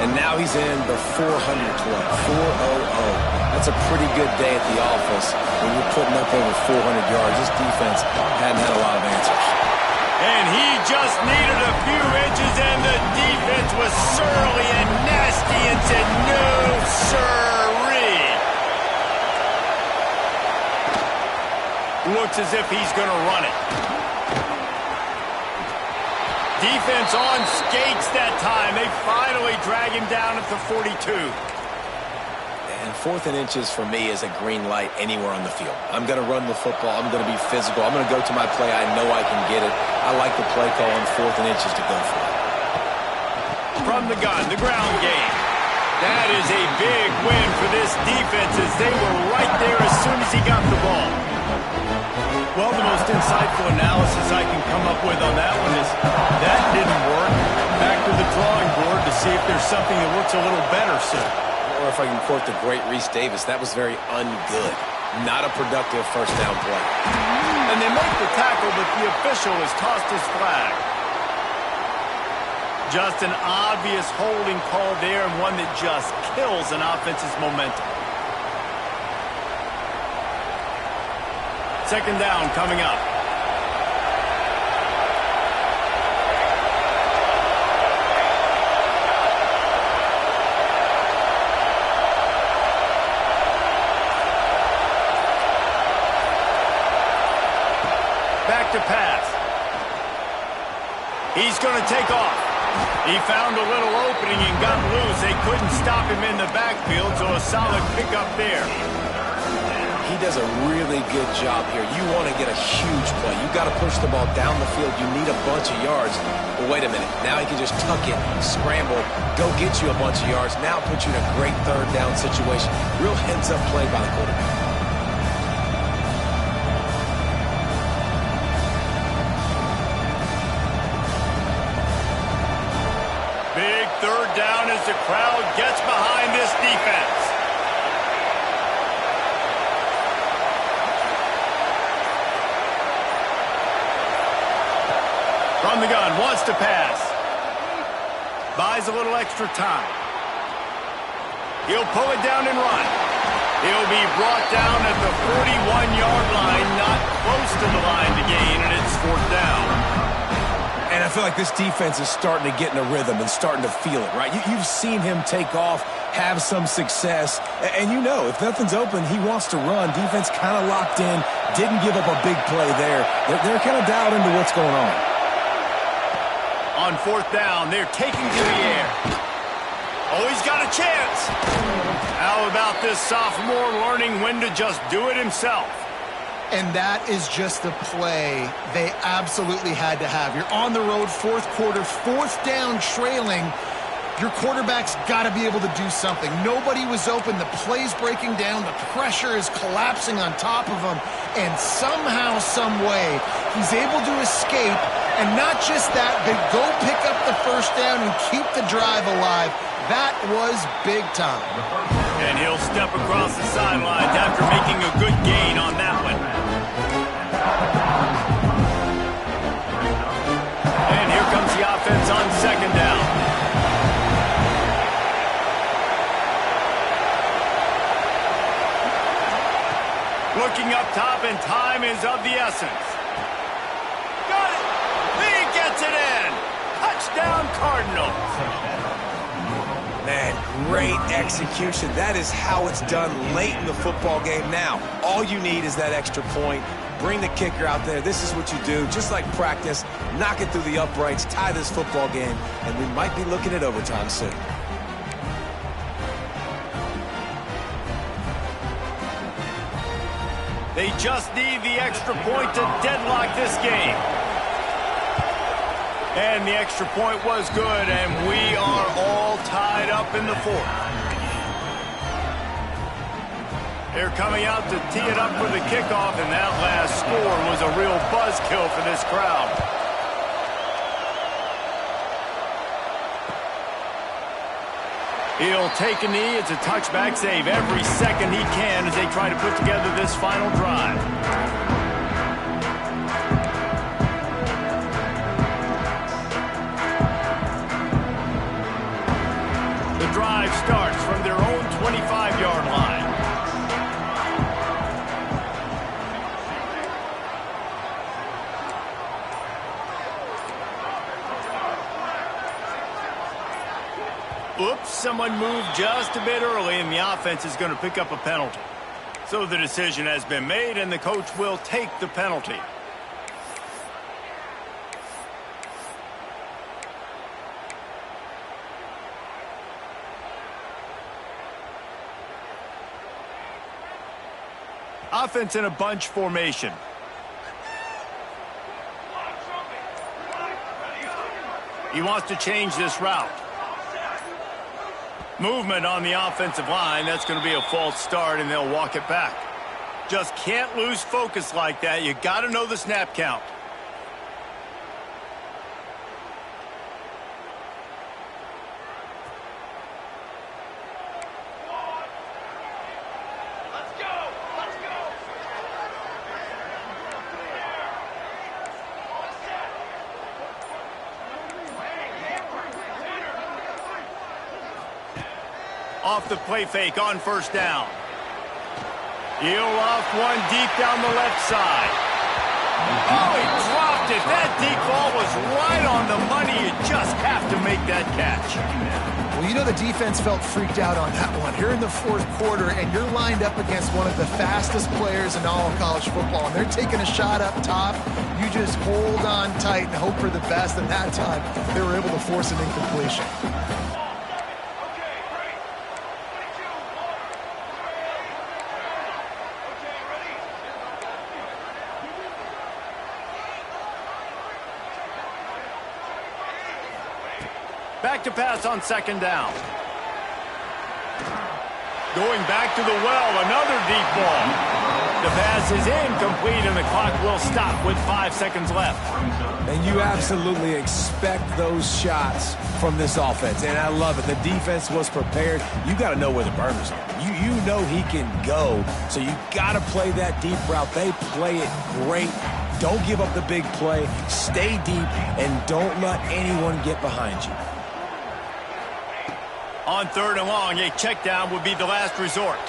And now he's in the 400 club, 400. That's a pretty good day at the office when you're putting up over 400 yards. This defense hadn't had a lot of answers. And he just needed a few inches, and the defense was surly and nasty and said, no, sirree. Looks as if he's going to run it. Defense on skates that time. They finally drag him down at the 42. And 4th and inches for me is a green light anywhere on the field. I'm going to run the football. I'm going to be physical. I'm going to go to my play. I know I can get it. I like the play call on 4th and inches to go for it. From the gun, the ground game. That is a big win for this defense as they were right there as soon as he got the ball. Well, the most insightful analysis I can come up with on that one is that didn't work. Back to the drawing board to see if there's something that looks a little better soon. Or if I can quote the great Reese Davis, that was very ungood. Not a productive first down play. And they make the tackle, but the official has tossed his flag. Just an obvious holding call there, and one that just kills an offense's momentum. 2nd down coming up. He's going to take off. He found a little opening and got loose. They couldn't stop him in the backfield, so a solid pickup there. He does a really good job here. You want to get a huge play. You got to push the ball down the field. You need a bunch of yards. But wait a minute. Now he can just tuck it, scramble, go get you a bunch of yards. Now put you in a great third down situation. Real heads-up play by the quarterback. Big third down as the crowd gets behind this defense. From the gun, wants to pass. Buys a little extra time. He'll pull it down and run. He'll be brought down at the 41-yard line, not close to the line to gain, and it's fourth down. And I feel like this defense is starting to get in a rhythm and starting to feel it, right? You've seen him take off, have some success, and you know if nothing's open, he wants to run. Defense kind of locked in, didn't give up a big play there. They're kind of dialed into what's going on. On fourth down, they're taking to the air. Oh, he's got a chance. How about this sophomore learning when to just do it himself? And that is just the play they absolutely had to have. You're on the road, fourth quarter, fourth down trailing. Your quarterback's got to be able to do something. Nobody was open. The play's breaking down. The pressure is collapsing on top of him. And somehow, some way, he's able to escape. And not just that, but go pick up the first down and keep the drive alive. That was big time. And he'll step across the sidelines after making a good gain on that one. And here comes the offense on second down. Looking up top, and time is of the essence. Got it! He gets it in! Touchdown, Cardinals! Man, great execution. That is how it's done late in the football game. Now, all you need is that extra point. Bring the kicker out there. This is what you do. Just like practice, knock it through the uprights, tie this football game, and we might be looking at overtime soon. They just need the extra point to deadlock this game. And the extra point was good, and we are all tied up in the fourth. They're coming out to tee it up for the kickoff, and that last score was a real buzzkill for this crowd. He'll take a knee. It's a touchback save every second he can as they try to put together this final drive. The drive starts from their own 25-yard line. Oops, someone moved just a bit early, and the offense is going to pick up a penalty. So the decision has been made, and the coach will take the penalty. Offense in a bunch formation. He wants to change this route. Movement on the offensive line. That's going to be a false start, and they'll walk it back. Just can't lose focus like that. You got to know the snap count. Off the play fake on first down. He'll loft one deep down the left side. Oh, he dropped it. That deep ball was right on the money. You just have to make that catch. Well, you know the defense felt freaked out on that one. You're in the fourth quarter, and you're lined up against one of the fastest players in all of college football, and they're taking a shot up top. You just hold on tight and hope for the best, and that time they were able to force an incompletion. Okay, great. 22, 1. Okay, ready? Back to pass on second down. Going back to the well, another deep ball. The pass is incomplete, and the clock will stop with 5 seconds left. And you absolutely expect those shots from this offense, and I love it. The defense was prepared. You got to know where the burners are. You know he can go, so you got to play that deep route. They play it great. Don't give up the big play. Stay deep, and don't let anyone get behind you. On third and long, a check down would be the last resort.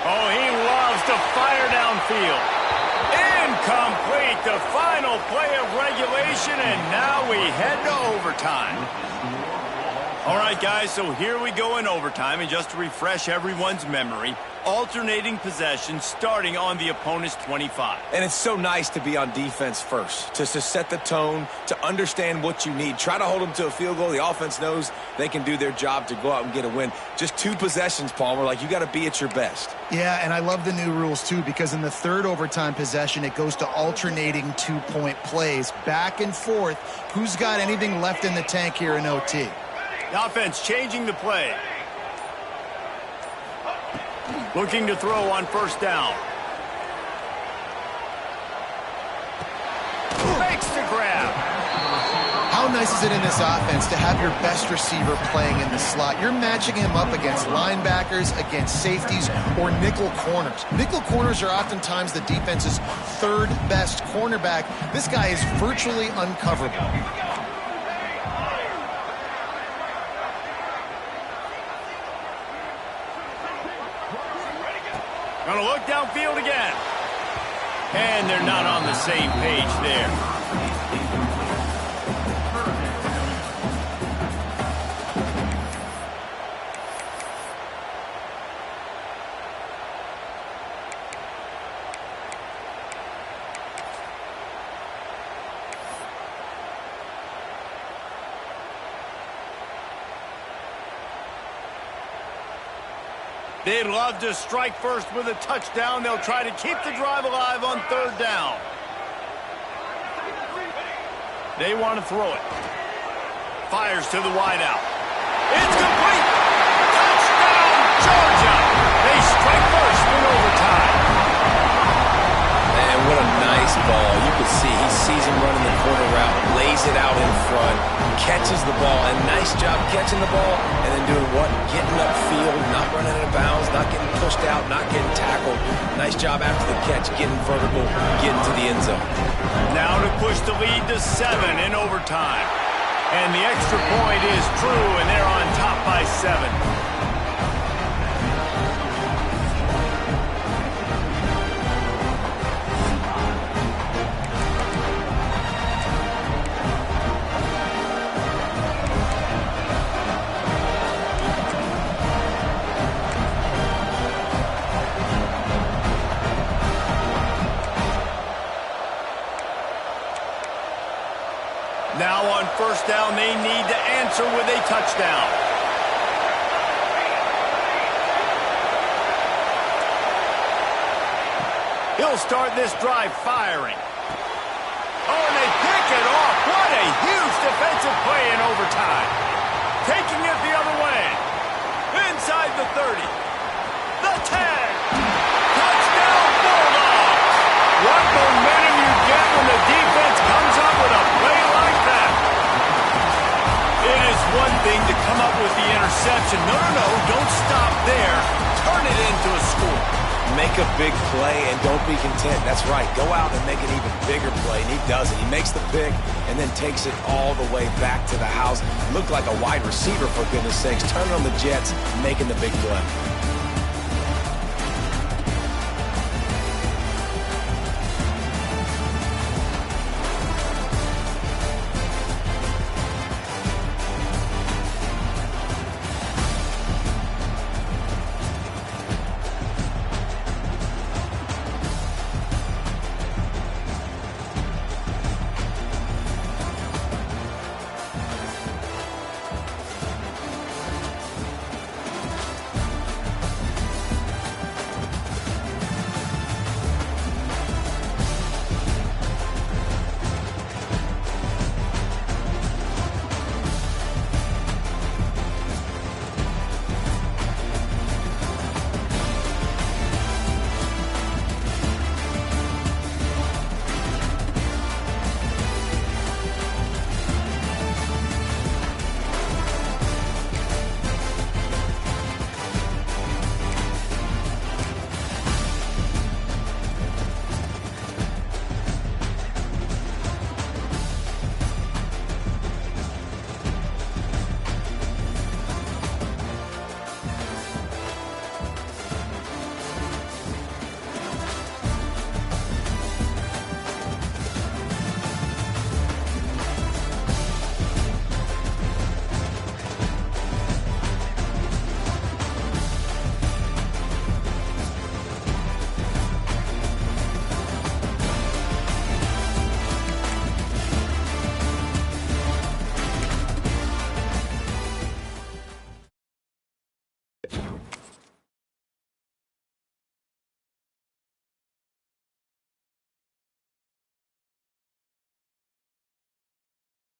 Oh, he loves to fire downfield. Incomplete, the final play of regulation, and now we head to overtime. All right, guys, so here we go in overtime, and just to refresh everyone's memory, alternating possession starting on the opponent's 25. And it's so nice to be on defense first, to set the tone, to understand what you need. Try to hold them to a field goal. The offense knows they can do their job to go out and get a win. Just 2 possessions, Palmer, like you got to be at your best. Yeah, and I love the new rules, too, because in the third overtime possession, it goes to alternating 2-point plays, back and forth. Who's got anything left in the tank here in OT? The offense changing the play. Looking to throw on first down. Makes the grab. How nice is it in this offense to have your best receiver playing in the slot? You're matching him up against linebackers, against safeties, or nickel corners. Nickel corners are oftentimes the defense's third best cornerback. This guy is virtually uncoverable. Gonna look downfield again. And they're not on the same page there. They'd love to strike first with a touchdown. They'll try to keep the drive alive on third down. They want to throw it. Fires to the wideout. It's complete. Touchdown, Georgia. They strike first in overtime. Man, what a nice ball. You can see he sees him running the corner route, lays it out in front, catches the ball, and nice job catching the ball, and then doing what? Getting upfield, not running out of bounds, not getting pushed out, not getting tackled. Nice job after the catch, getting vertical, getting to the end zone. Now to push the lead to 7 in overtime. And the extra point is true, and they're on top by 7. Now on first down, they need to answer with a touchdown. He'll start this drive firing. Oh, and they pick it off. What a huge defensive play in overtime. Taking it the other way. Inside the 30. The 10. Touchdown Bulldogs. What momentum you get when the defense comes up with a play like that. It is one thing to come up with the interception. No, don't stop there. Turn it into a score. Make a big play and don't be content. That's right. Go out and make an even bigger play, and he does it. He makes the pick and then takes it all the way back to the house. Looked like a wide receiver, for goodness sakes. Turning on the Jets, making the big play. it.